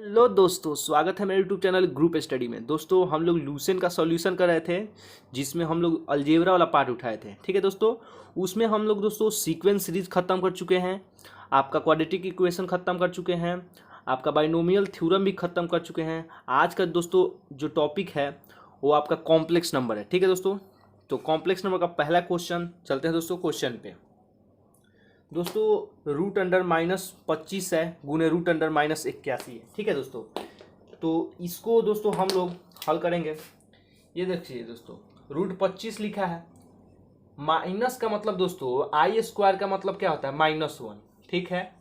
Hello दोस्तों, स्वागत है मेरे यूट्यूब चैनल ग्रुप स्टडी में। दोस्तों हम लोग लूसेंट का सॉल्यूशन कर रहे थे, जिसमें हम लोग अलजेब्रा वाला पार्ट उठाए थे। ठीक है दोस्तों, उसमें हम लोग दोस्तों सीक्वेंस सीरीज खत्म कर चुके हैं, आपका क्वाड्रेटिक इक्वेशन खत्म कर चुके हैं, आपका बाइनोमियल थ्योरम भी खत्म कर चुके हैं। आज का दोस्तों जो टॉपिक है वो आपका कॉम्प्लेक्स नंबर है। ठीक है दोस्तों, तो कॉम्प्लेक्स नंबर का पहला क्वेश्चन चलते हैं दोस्तों क्वेश्चन पे। दोस्तों रूट अंडर -25 है गुने रूट अंडर -81 है। ठीक है दोस्तों, तो इसको दोस्तों हम लोग हल करेंगे। ये देखिए दोस्तों, रूट 25 लिखा है, माइनस का मतलब दोस्तों आई स्क्वायर का मतलब क्या होता है, -1। ठीक है,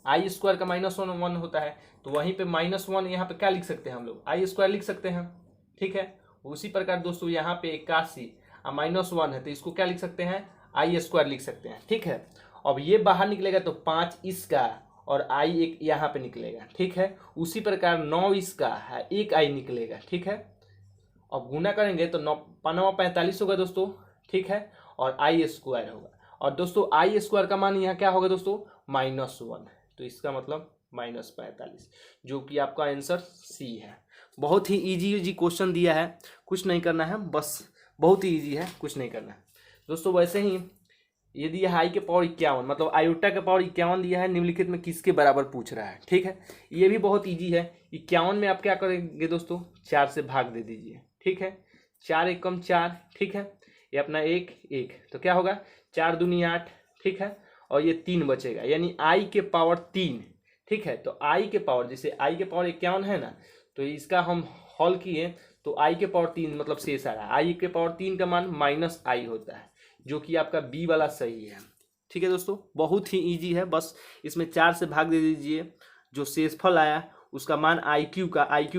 आई स्क्वायर का -1 होता है, तो वहीं पे -1 यहाँ पे क्या लिख सकते हैं, हम लोग आई स्क्वायर लिख सकते हैं। ठीक है, उसी प्रकार दोस्तों यहाँ पे 81 -1 है, तो इसको क्या लिख सकते हैं, आई स्क्वायर लिख सकते हैं। ठीक है, अब ये बाहर निकलेगा तो 5 इसका और आई एक यहाँ पे निकलेगा। ठीक है, उसी प्रकार 9 इसका है, एक आई निकलेगा। ठीक है, अब गुना करेंगे तो 9 5 45 होगा दोस्तों। ठीक है, और आई स्क्वायर होगा, और दोस्तों आई स्क्वायर का मान यहाँ क्या होगा दोस्तों, -1, तो इसका मतलब -45, जो कि आपका आंसर सी है। बहुत ही इजी क्वेश्चन दिया है, कुछ नहीं करना है, बस बहुत ही इजी है, कुछ नहीं करना है दोस्तों। वैसे ही ये दिया है आई के पावर 51, मतलब आयोटा के पावर 51 दिया है, निम्नलिखित में किसके बराबर पूछ रहा है। ठीक है, ये भी बहुत इजी है। 51 में आप क्या करेंगे दोस्तों, 4 से भाग दे दीजिए। ठीक है, 4 एकम 4। ठीक है, ये अपना 1 1, तो क्या होगा 4 दूनी 8। ठीक है, और ये 3 बचेगा, यानी आई के पावर 3। ठीक है, तो आई के पावर, जैसे आई के पावर 51 है ना, तो इसका हम हल किए तो आई के पावर 3 मतलब शेष आ रहा है। आई के पावर 3 का मान -i होता है, जो कि आपका बी वाला सही है। ठीक है दोस्तों, बहुत ही इजी है, बस इसमें 4 से भाग दे दीजिए, जो शेषफल आया उसका मान IQ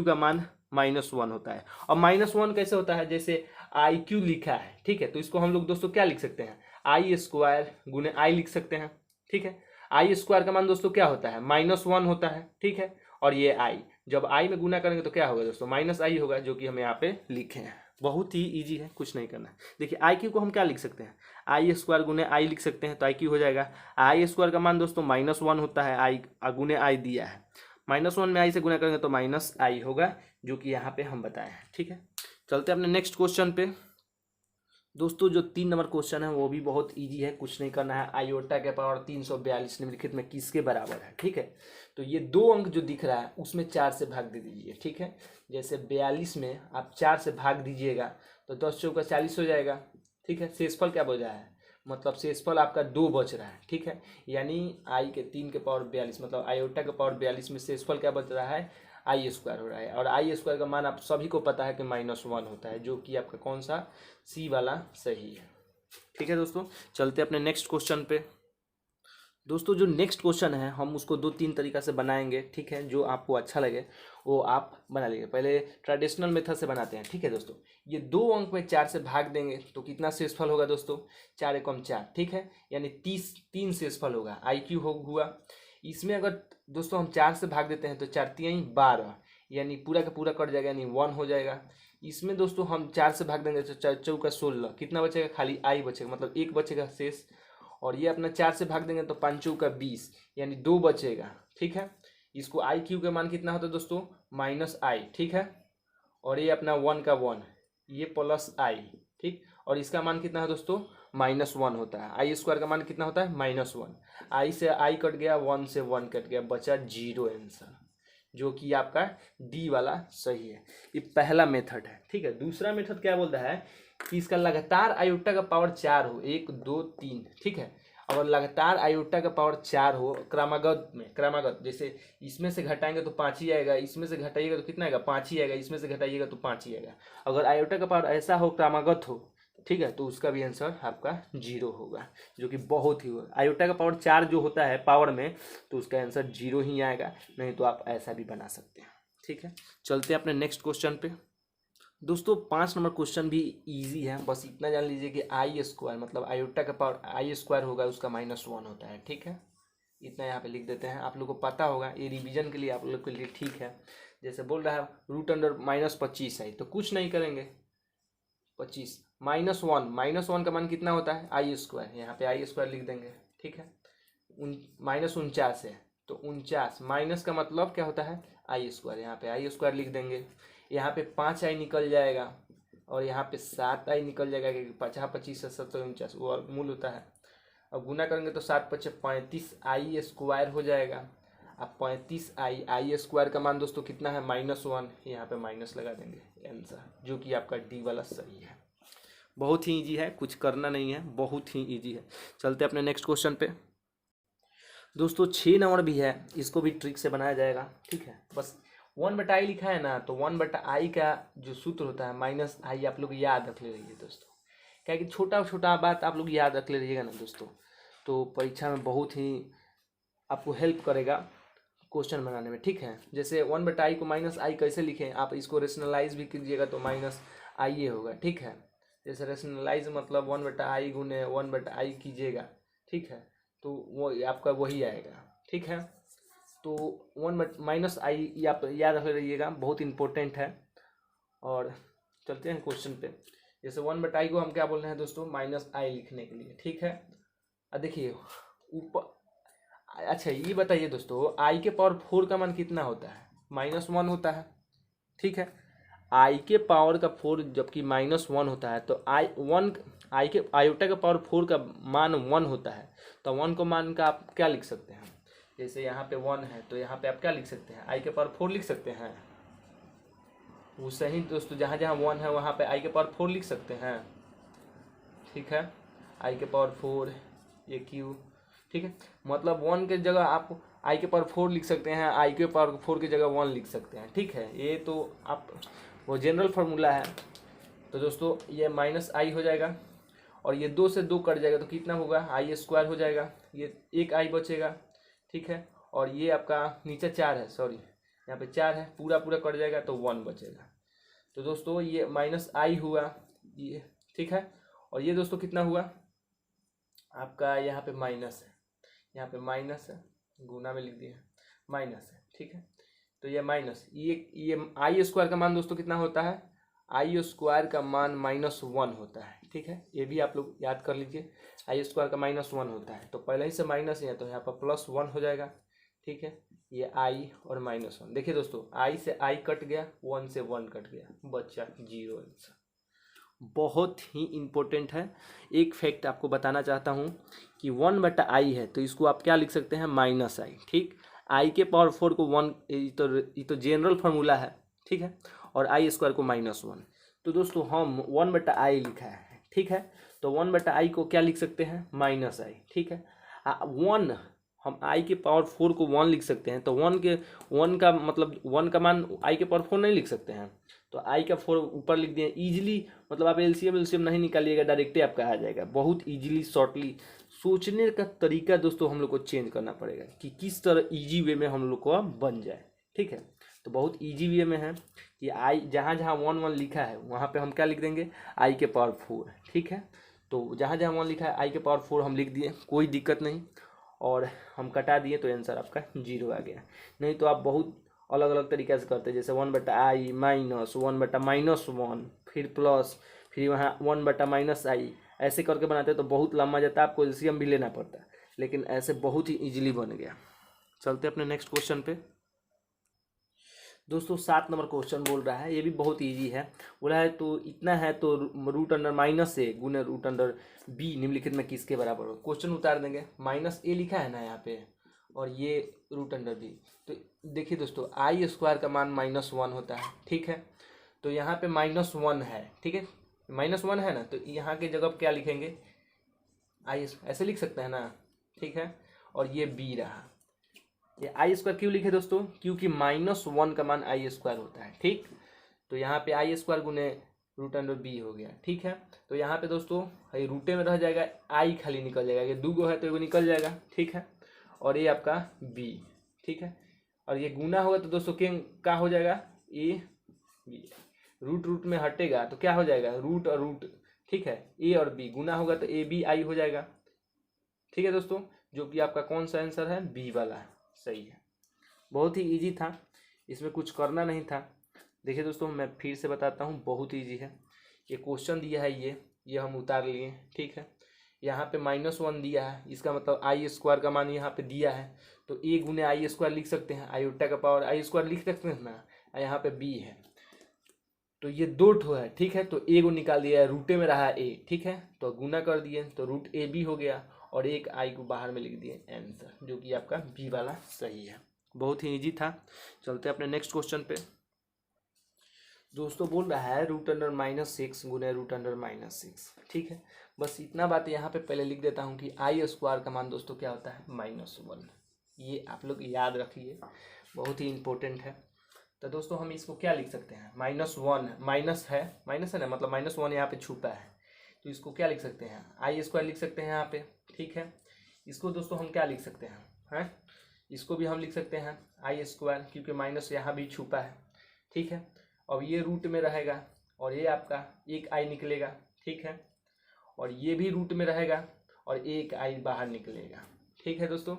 का मान -1 होता है। और -1 कैसे होता है, जैसे IQ लिखा है। ठीक है, तो इसको हम लोग दोस्तों क्या लिख सकते हैं, आई स्क्वायर गुने आई लिख सकते हैं। ठीक है, आई स्क्वायर का मान दोस्तों क्या होता है, -1 होता है। ठीक है, और ये आई, जब आई में गुना करेंगे तो क्या होगा दोस्तों, -i होगा, जो कि हम यहाँ पे लिखे हैं। बहुत ही इजी है, कुछ नहीं करना है। देखिए IQ को हम क्या लिख सकते हैं, आई स्क्वायर गुने आई लिख सकते हैं, तो IQ हो जाएगा। आई स्क्वायर का मान दोस्तों -1 होता है, आई गुने आई दिया है, -1 में आई से गुना करेंगे तो -i होगा, जो कि यहाँ पे हम बताए हैं। ठीक है, चलते हैं अपने नेक्स्ट क्वेश्चन पे। दोस्तों जो 3 नंबर क्वेश्चन है वो भी बहुत इजी है, कुछ नहीं करना है। आयोटा के पावर 342 निम्नलिखित में किसके बराबर है। ठीक है, तो ये 2 अंक जो दिख रहा है उसमें 4 से भाग दे दीजिए। ठीक है, जैसे 42 में आप 4 से भाग दीजिएगा तो 10 चौका 40 हो जाएगा। ठीक है, शेषफल क्या बचा है, मतलब शेषफल आपका 2 बच रहा है। ठीक है, यानी आई के 3 के पावर 42, मतलब आयोटा के पावर 42 में शेषफल क्या बच रहा है, आई स्क्वायर हो रहा है। और आई स्क्वायर का मान आप सभी को पता है कि -1 होता है, जो कि आपका कौन सा, सी वाला सही है। ठीक है दोस्तों, चलते अपने नेक्स्ट क्वेश्चन पे। दोस्तों जो नेक्स्ट क्वेश्चन है हम उसको 2-3 तरीका से बनाएंगे। ठीक है, जो आपको अच्छा लगे वो आप बना लीजिए। पहले ट्रेडिशनल मेथड से बनाते हैं। ठीक है दोस्तों, ये 2 अंक में 4 से भाग देंगे तो कितना शेषफल होगा दोस्तों, 4 एकम 4। ठीक है, यानी 3 शेषफल होगा, IQ हुआ। इसमें अगर दोस्तों हम 4 से भाग देते हैं तो 4 3 12, यानी पूरा का पूरा कट जाएगा, यानी 1 हो जाएगा। इसमें दोस्तों हम 4 से भाग देंगे तो 4 चौका 16, कितना बचेगा, खाली आई बचेगा, मतलब 1 बचेगा शेष। और ये अपना 4 से भाग देंगे तो 5 चौका 20, यानी 2 बचेगा। ठीक है, इसको IQ का मान कितना होता है दोस्तों, -i। ठीक है, और ये अपना 1 का 1, ये +i। ठीक, और इसका मान कितना है दोस्तों, -1 होता है। आई स्क्वायर का मान कितना होता है, -1। आई से आई कट गया, 1 से 1 कट गया, बचा 0 आंसर, जो कि आपका डी वाला सही है। ये पहला मेथड है। ठीक है, दूसरा मेथड क्या बोलता है कि इसका लगातार आयोटा का पावर 4 हो, 1 2 3। ठीक है, अगर लगातार आयोटा का पावर 4 हो क्रमागत, जैसे इसमें से घटाएंगे तो 5 ही आएगा, इसमें से घटाइएगा तो कितना आएगा, 5 ही आएगा, इसमें से घटाइएगा तो 5 ही आएगा। अगर आयोटा का पावर ऐसा हो, क्रमागत हो, ठीक है, तो उसका भी आंसर आपका 0 होगा, जो कि बहुत ही होगा। आयोटा का पावर 4 जो होता है पावर में, तो उसका आंसर 0 ही आएगा, नहीं तो आप ऐसा भी बना सकते हैं। ठीक है, चलते हैं अपने नेक्स्ट क्वेश्चन पे। दोस्तों 5 नंबर क्वेश्चन भी इजी है, बस इतना जान लीजिए कि आई स्क्वायर, मतलब आयोटा का पावर आई स्क्वायर होगा, उसका -1 होता है। ठीक है, इतना यहाँ पे लिख देते हैं, आप लोग को पता होगा, ये रिवीजन के लिए आप लोग के लिए ठीक है। जैसे बोल रहा है रूट अंडर -25 है, तो कुछ नहीं करेंगे, 25 -1 का मान कितना होता है, आई स्क्वायर, यहाँ पे आई स्क्वायर लिख देंगे। ठीक है, -49 है, तो 49 माइनस का मतलब क्या होता है आई स्क्वायर, यहाँ पे आई स्क्वायर लिख देंगे। यहाँ पे 5i निकल जाएगा और यहाँ पे 7i निकल जाएगा क्योंकि 50 25 से 49 वो वर्गमूल होता है। अब गुना करेंगे तो 7 5 35i स्क्वायर हो जाएगा। अब 35i स्क्वायर का मान दोस्तों कितना है -1, यहाँ पे माइनस लगा देंगे आंसर, जो कि आपका डी वाला सही है। बहुत ही इजी है, कुछ करना नहीं है, बहुत ही इजी है। चलते अपने नेक्स्ट क्वेश्चन पे दोस्तों। 6 नंबर भी है, इसको भी ट्रिक से बनाया जाएगा, ठीक है। बस 1/i लिखा है ना, तो 1/i का जो सूत्र होता है -i आप लोग याद रख ले रहिए दोस्तों, क्या कि छोटा छोटा बात आप लोग याद रख ले रहिएगा ना दोस्तों, तो परीक्षा में बहुत ही आपको हेल्प करेगा क्वेश्चन बनाने में, ठीक है। जैसे 1/i को -i कैसे लिखें, आप इसको रेशनलाइज भी कीजिएगा तो -i होगा, ठीक है। जैसे रेशनलाइज मतलब 1/i गुने 1/i कीजिएगा, ठीक है, तो वो आपका वही आएगा, ठीक है। तो -i आप याद रख रहिएगा, बहुत इंपॉर्टेंट है। और चलते हैं क्वेश्चन पे। जैसे 1/i को हम क्या बोल रहे हैं दोस्तों, -i लिखने के लिए, ठीक है। अब देखिए ऊपर, अच्छा ये बताइए दोस्तों, i के पावर 4 का मान कितना होता है, -1 होता है, ठीक है। i के पावर का 4 जबकि -1 होता है, तो i के आयोटा का पावर 4 का मान 1 होता है, तो 1 को मान का आप क्या लिख सकते हैं, जैसे यहाँ पे 1 है तो यहाँ पे आप क्या लिख सकते हैं, i के पावर 4 लिख सकते हैं। वो सही दोस्तों, जहाँ जहाँ 1 है वहाँ पे i के पावर 4 लिख सकते हैं, ठीक है। i के पावर 4 ये क्यू, ठीक है। मतलब 1 के जगह आप i के पावर 4 लिख सकते हैं, i के पावर 4 की जगह 1 लिख सकते हैं, ठीक है। ये तो आप वो जनरल फार्मूला है। तो दोस्तों ये -i हो जाएगा और ये 2 से 2 कट जाएगा तो कितना होगा, i स्क्वायर हो जाएगा, ये एक i बचेगा, ठीक है। और ये आपका नीचे 4 है, सॉरी यहाँ पे 4 है, पूरा पूरा कट जाएगा तो 1 बचेगा। तो दोस्तों ये -i हुआ ये, ठीक है। और ये दोस्तों कितना हुआ आपका, यहाँ पे माइनस है, यहाँ पे माइनस है, गुना में लिख दिया माइनस है, ठीक है। तो ये माइनस ये आई स्क्वायर का मान दोस्तों कितना होता है, आई स्क्वायर का मान -1 होता है, ठीक है। ये भी आप लोग याद कर लीजिए, आई स्क्वायर का -1 होता है, तो पहले ही से माइनस है तो यहाँ पर +1 हो जाएगा, ठीक है। ये आई और -1, देखिए दोस्तों आई से आई कट गया, 1 से 1 कट गया, बच्चा 0 आंसर। बहुत ही इम्पोर्टेंट है। एक फैक्ट आपको बताना चाहता हूँ कि 1/i है तो इसको आप क्या लिख सकते हैं, -i, ठीक। i के पावर 4 को 1, ये तो जनरल फार्मूला है, ठीक है। और i स्क्वायर को -1, तो दोस्तों हम 1/i लिखा है, ठीक है। तो 1/i को क्या लिख सकते हैं, -i, ठीक है। 1 हम i के पावर 4 को 1 लिख सकते हैं, तो 1 का मतलब 1 का मान i के पावर 4 नहीं लिख सकते हैं, तो i का 4 ऊपर लिख दिए इजीली। मतलब आप एलसीएम नहीं निकालिएगा, डायरेक्टली आपका आ जाएगा, बहुत इजीली शॉर्टली। सोचने का तरीका दोस्तों हम लोग को चेंज करना पड़ेगा कि किस तरह इजी वे में हम लोग को बन जाए, ठीक है। तो बहुत इजी वे में है कि आई जहाँ जहाँ 1 लिखा है वहाँ पे हम क्या लिख देंगे, आई के पावर 4, ठीक है। तो जहाँ जहाँ 1 लिखा है आई के पावर 4 हम लिख दिए, कोई दिक्कत नहीं, और हम कटा दिए तो आंसर आपका 0 आ गया। नहीं तो आप बहुत अलग अलग तरीके से करते हैं, जैसे 1/i -1/-1, फिर प्लस, फिर वहाँ 1/-i, ऐसे करके बनाते हैं तो बहुत लंबा जाता है, आपको एलसीएम भी लेना पड़ता है, लेकिन ऐसे बहुत ही इजीली बन गया। चलते अपने नेक्स्ट क्वेश्चन पे दोस्तों। 7 नंबर क्वेश्चन बोल रहा है, ये भी बहुत इजी है। बोला है तो इतना है तो √(-a गुने √b निम्नलिखित में किसके बराबर हो। क्वेश्चन उतार देंगे, -a लिखा है ना यहाँ पे, और ये √(b), तो देखिए दोस्तों आई स्क्वायर का मान -1 होता है, ठीक है। तो यहाँ पे -1 है, ठीक है, -1 है ना, तो यहाँ के जगह क्या लिखेंगे, आई ऐसे लिख सकते हैं ना, ठीक है। और ये b रहा, ये आई स्क्वायर क्यों लिखे दोस्तों, क्योंकि -1 का मान आई स्क्वायर होता है, ठीक। तो यहाँ पे आई स्क्वायर गुने √(b) हो गया, ठीक है। तो यहाँ पे दोस्तों ये रूटे में रह जाएगा, आई खाली निकल जाएगा, ये 2 है तो एगो निकल जाएगा, ठीक है। और ये आपका b, ठीक है। और ये गुना होगा तो दोस्तों क्या हो जाएगा, a b, रूट में हटेगा तो क्या हो जाएगा, रूट और रूट, ठीक है। a और b गुना होगा तो ABI हो जाएगा, ठीक है दोस्तों, जो कि आपका कौन सा आंसर है, b वाला सही है। बहुत ही इजी था, इसमें कुछ करना नहीं था। देखिए दोस्तों मैं फिर से बताता हूँ, बहुत इजी है। ये क्वेश्चन दिया है, ये हम उतार लिए, ठीक है। यहाँ पे -1 दिया है, इसका मतलब आई स्क्वायर का मान यहाँ पे दिया है, तो ए गुने आई स्क्वायर लिख सकते हैं, आयोटा का पावर आई स्क्वायर लिख सकते हैं ना। यहाँ पे बी है, तो ये दो ठो है, ठीक है। तो ए को निकाल दिया, रूटे में रहा ए, ठीक है, तो गुना कर दिए तो रूट ए बी हो गया, और एक आई को बाहर में लिख दिए आंसर, जो कि आपका बी वाला सही है। बहुत ही इजी था। चलते हैं अपने नेक्स्ट क्वेश्चन पे। दोस्तों बोल रहा है √6 गुने √6, ठीक है। बस इतना बात यहाँ पे पहले लिख देता हूँ कि आई स्क्वायर का मान दोस्तों क्या होता है -1। ये आप लोग याद रखिए, बहुत ही इंपॉर्टेंट है। तो दोस्तों हम इसको क्या लिख सकते हैं, -1 माइनस है ना, मतलब -1 यहाँ पे छुपा है, तो इसको क्या लिख सकते हैं, आई स्क्वायर लिख सकते हैं यहाँ पे, ठीक है। इसको दोस्तों हम क्या लिख सकते हैं, इसको भी हम लिख सकते हैं आई स्क्वायर, क्योंकि माइनस यहाँ भी छुपा है, ठीक है। अब ये रूट में रहेगा, और ये आपका एक आई निकलेगा, ठीक है, और ये भी रूट में रहेगा, और एक आई बाहर निकलेगा, ठीक है दोस्तों।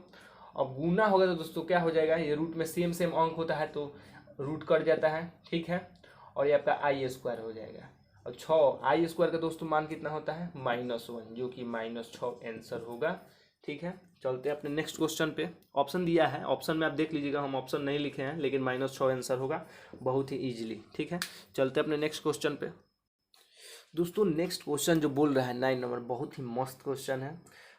अब गुना होगा तो दोस्तों क्या हो जाएगा, ये रूट में सेम अंक होता है तो रूट कट जाता है, ठीक है, और ये आपका आई स्क्वायर हो जाएगा। और 6 आई स्क्वायर का दोस्तों मान कितना होता है, -1, जो कि -6 आंसर होगा, ठीक है। चलते हैं अपने नेक्स्ट क्वेश्चन पे। ऑप्शन दिया है, ऑप्शन में आप देख लीजिएगा, हम ऑप्शन नहीं लिखे हैं, लेकिन -6 आंसर होगा बहुत ही ईजिली, ठीक है। चलते हैं अपने नेक्स्ट क्वेश्चन पे। दोस्तों नेक्स्ट क्वेश्चन जो बोल रहा है 9 नंबर, बहुत ही मस्त क्वेश्चन है।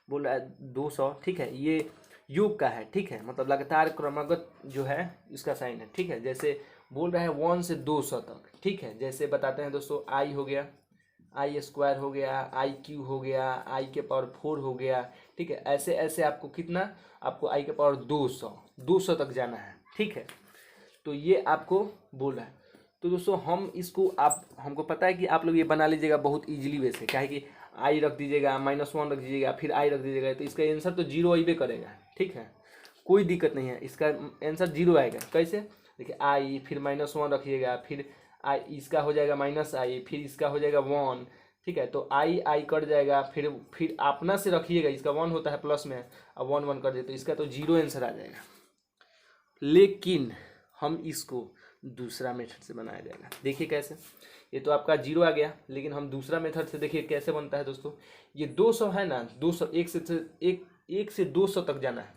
बोल रहा है 200, ठीक है, ये योग का है, ठीक है, मतलब लगातार क्रमागत जो है इसका साइन है, ठीक है। जैसे बोल रहा है 1 से 200 तक, ठीक है। जैसे बताते हैं दोस्तों, आई हो गया, आई स्क्वायर हो गया, आई क्यू हो गया, आई के पावर 4 हो गया, ठीक है। ऐसे ऐसे आपको कितना, आपको आई के पावर 200 तक जाना है, ठीक है। तो ये आपको बोल रहा है। तो दोस्तों हम इसको, आप हमको पता है कि आप लोग ये बना लीजिएगा बहुत ईजिली वे से, क्या है कि आई रख दीजिएगा, -1 रख दीजिएगा, फिर आई रख दीजिएगा, तो इसका आंसर तो 0 आइबे करेगा, ठीक है। कोई दिक्कत नहीं है, इसका आंसर 0 आएगा। कैसे, देखिए आई, फिर -1 रखिएगा, फिर आई, इसका हो जाएगा -आई, फिर इसका हो जाएगा 1, ठीक है। तो आई कट जाएगा, फिर अपना से रखिएगा, इसका 1 होता है प्लस में, अब 1 कर दे तो इसका तो 0 आंसर आ जाएगा। लेकिन हम इसको दूसरा मेथड से बनाया जाएगा, देखिए कैसे। ये तो आपका 0 आ गया, लेकिन हम दूसरा मेथड से देखिए कैसे बनता है दोस्तों। ये 200 है ना, 200 एक से 200 तक जाना है,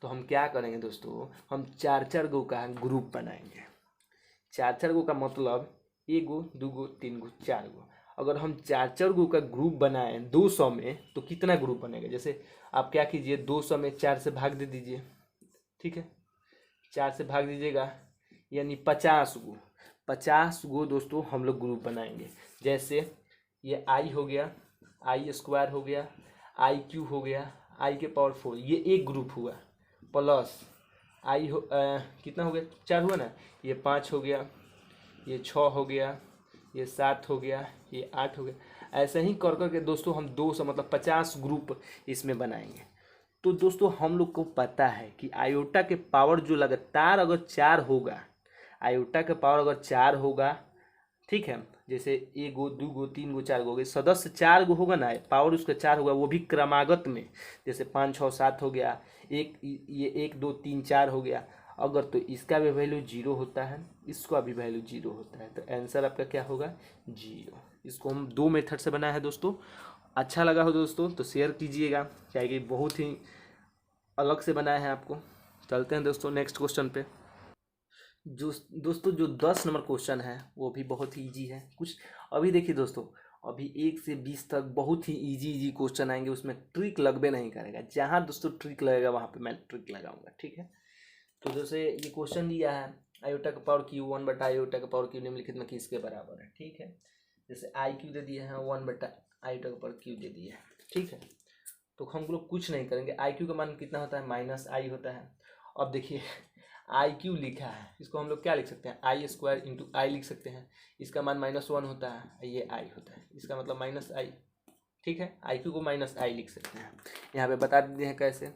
तो हम क्या करेंगे दोस्तों, हम 4 गो का ग्रुप बनाएंगे। 4 गो का मतलब 1 गो, 2 गो, 3 गो, 4 गो। अगर हम 4 गो का ग्रुप बनाएं 200 में, तो कितना ग्रुप बनेगा। जैसे आप क्या कीजिए, 200 में 4 से भाग दे दीजिए, ठीक है, 4 से भाग दीजिएगा, यानी 50 गो दोस्तों हम लोग ग्रुप बनाएंगे। जैसे ये आई हो गया, आई स्क्वायर हो गया, आई क्यू हो गया, आई के पावर 4, ये एक ग्रुप हुआ, प्लस आई हो कितना हो गया, 4 हुआ ना, ये 5 हो गया, ये 6 हो गया, ये 7 हो गया, ये 8 हो गया। ऐसे ही कर करके दोस्तों हम 200 मतलब 50 ग्रुप इसमें बनाएंगे। तो दोस्तों हम लोग को पता है कि आयोटा के पावर जो लगातार अगर 4 होगा, आयोटा का पावर अगर 4 होगा, ठीक है, जैसे 1 गो, 2 गो, 3 गो, 4 गो हो गए, सदस्य 4 गो होगा ना, पावर उसका 4 होगा, वो भी क्रमागत में, जैसे 5, 6, 7 हो गया, ये 1, 2, 3, 4 हो गया अगर, तो इसका भी वैल्यू 0 होता है, इसका भी वैल्यू 0 होता है, तो आंसर आपका क्या होगा, 0। इसको हम 2 मेथड से बनाया है दोस्तों। अच्छा लगा हो दोस्तों तो शेयर कीजिएगा, क्या कि बहुत ही अलग से बनाया है आपको। चलते हैं दोस्तों नेक्स्ट क्वेश्चन पे। जो दोस्तों जो 10 नंबर क्वेश्चन है वो भी बहुत ही ईजी है। कुछ अभी देखिए दोस्तों, अभी 1 से 20 तक बहुत ही ईजी क्वेश्चन आएंगे, उसमें ट्रिक लगबे नहीं करेगा। जहाँ दोस्तों ट्रिक लगेगा वहाँ पे मैं ट्रिक लगाऊंगा, ठीक है। तो जैसे ये क्वेश्चन दिया है, आयोटा का पावर क्यू 1 बटा आयोटा का पावर क्यू निम्नलिखित में किसके बराबर है, ठीक है। जैसे आई क्यू दे दिए हैं, 1 बटा आयोटा का पावर क्यू दे दिया है, ठीक है। तो हम लोग कुछ नहीं करेंगे, आई क्यू का मान कितना होता है, -आई होता है। अब देखिए आई क्यू लिखा है, इसको हम लोग क्या लिख सकते हैं, आई स्क्वायर इंटू आई लिख सकते हैं। इसका मान -1 होता है, ये आई होता है, इसका मतलब -आई, ठीक है। आई क्यू को -आई लिख सकते हैं। यहाँ पे बता देते हैं कैसे,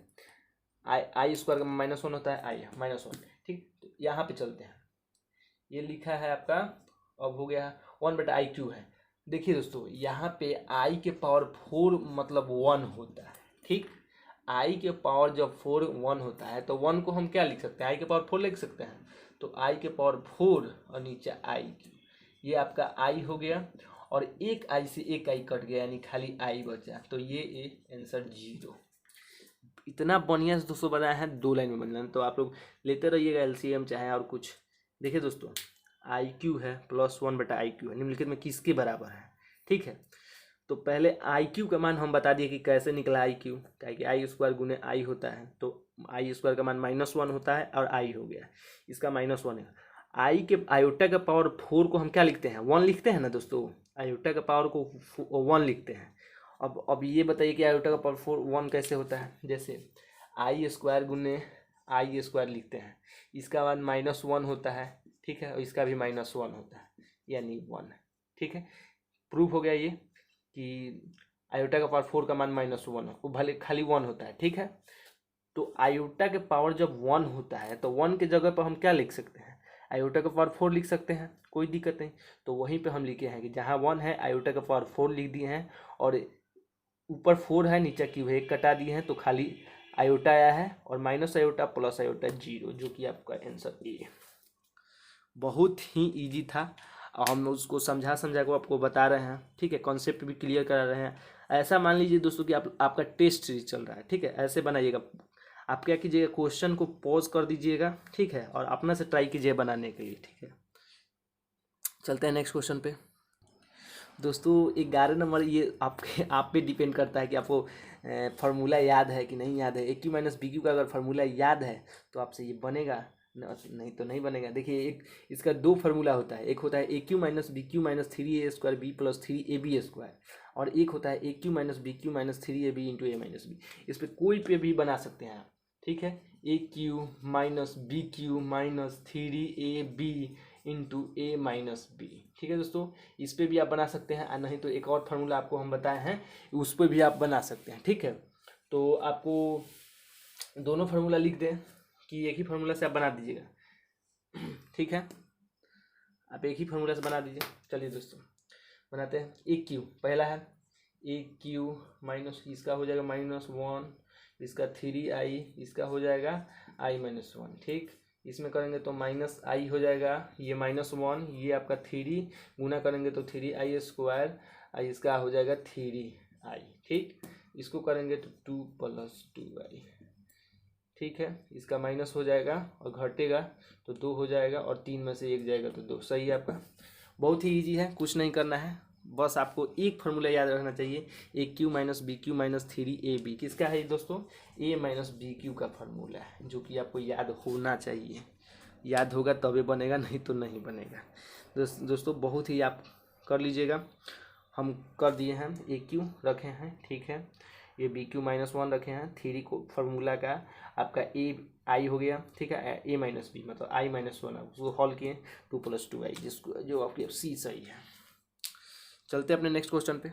आई स्क्वायर का -1 होता है, आई -1, ठीक। तो यहाँ पे चलते हैं, ये लिखा है आपका, अब हो गया 1 बटा आई क्यू है। देखिए दोस्तों यहाँ पे आई के पावर 4 मतलब 1 होता है, ठीक। आई के पावर जब 4 1 होता है तो 1 को हम क्या लिख सकते हैं, आई के पावर 4 लिख सकते हैं। तो आई के पावर 4 और नीचे आई क्यू, ये आपका आई हो गया। और एक आई से एक आई कट गया यानी खाली आई बचा, तो ये आंसर 0। इतना बढ़िया से दोस्तों बनाया है, 2 लाइन में बनाना, तो आप लोग लेते रहिएगा एलसीएम चाहे और कुछ। देखिए दोस्तों आई क्यू है +1/IQ है, निम्नलिखित में किसके बराबर है, ठीक है। तो पहले आई क्यू का मान हम बता दिए कि कैसे निकला आई क्यू, क्या कि आई² गुने आई होता है, तो आई² का मान -1 होता है और आई हो गया, इसका -1 है। आई के आयोटा का पावर 4 को हम क्या लिखते हैं, 1 लिखते हैं ना दोस्तों, आयोटा का पावर को 1 लिखते हैं। अब ये बताइए कि आयोटा का पावर 1 कैसे होता है, जैसे आई² गुने आई² लिखते हैं, इसका मान -1 होता है, ठीक है, और इसका भी -1 होता है यानी 1, ठीक है। प्रूफ हो गया ये कि आयोटा का पावर 4 का मान -1 हो, वो भले खाली 1 होता है, ठीक है। तो आयोटा के पावर जब 1 होता है तो 1 के जगह पर हम क्या लिख सकते हैं, आयोटा का पावर 4 लिख सकते हैं, कोई दिक्कत नहीं। तो वहीं पे हम लिखे हैं कि जहाँ 1 है आयोटा का पावर 4 लिख दिए हैं, और ऊपर 4 है नीचे क्यों है 1 कटा दिए हैं, तो खाली आयोटा आया है, और माइनस आयोटा प्लस आयोटा 0, जो कि आपका आंसर ए। बहुत ही इजी था, और हम उसको समझा को आपको बता रहे हैं, ठीक है, कॉन्सेप्ट भी क्लियर करा रहे हैं। ऐसा मान लीजिए दोस्तों कि आपका टेस्ट सीरीज चल रहा है, ठीक है, ऐसे बनाइएगा। आप क्या कीजिएगा, क्वेश्चन को पॉज कर दीजिएगा, ठीक है, और अपना से ट्राई कीजिए बनाने के लिए, ठीक है। चलते हैं नेक्स्ट क्वेश्चन पे दोस्तों। 11 नंबर, ये आप पे डिपेंड करता है कि आपको फार्मूला याद है कि नहीं याद है। AQ - BQ का अगर फार्मूला याद है तो आपसे ये बनेगा, नहीं तो नहीं बनेगा। देखिए इसका 2 फार्मूला होता है, एक होता है AQ - BQ - 3A² B + 3AB², और एक होता है AQ - BQ - 3AB × A - B। इस पर कोई पे भी बना सकते हैं आप, ठीक है, AQ - BQ - 3AB × A - B, ठीक है दोस्तों। इस पे भी आप बना सकते हैं, नहीं तो एक और फार्मूला आपको हम बताए हैं उस पर भी आप बना सकते हैं, ठीक है। तो आपको दोनों फार्मूला लिख दें कि एक ही फार्मूला से आप बना दीजिएगा, ठीक है, आप एक ही फार्मूला से बना दीजिए। चलिए दोस्तों बनाते हैं। AQ पहला है, AQ माइनस इसका हो जाएगा -1, इसका 3i, इसका हो जाएगा i - 1, ठीक। इसमें करेंगे तो -i हो जाएगा, ये -1, ये आपका 3 गुना करेंगे तो 3i², इसका हो जाएगा 3i, ठीक। इसको करेंगे तो 2 + 2i, ठीक है, इसका माइनस हो जाएगा और घटेगा तो 2 हो जाएगा, और 3 में से 1 जाएगा तो 2, सही है आपका। बहुत ही इजी है, कुछ नहीं करना है, बस आपको एक फार्मूला याद रखना चाहिए, AQ - BQ - 3AB। किसका है दोस्तों, A - BQ का फार्मूला है, जो कि आपको याद होना चाहिए। याद होगा तभी बनेगा, नहीं तो नहीं बनेगा। दोस्तों बहुत ही आप कर लीजिएगा। हम कर दिए हैं, AQ रखे हैं, ठीक है, ये BQ - 1 रखे हैं, 3 को फार्मूला का आपका AI हो गया, ठीक है, A - B मतलब i - 1, उसको हॉल किए 2 + 2i, जिसको जो आपकी C सही है। चलते हैं अपने नेक्स्ट क्वेश्चन पे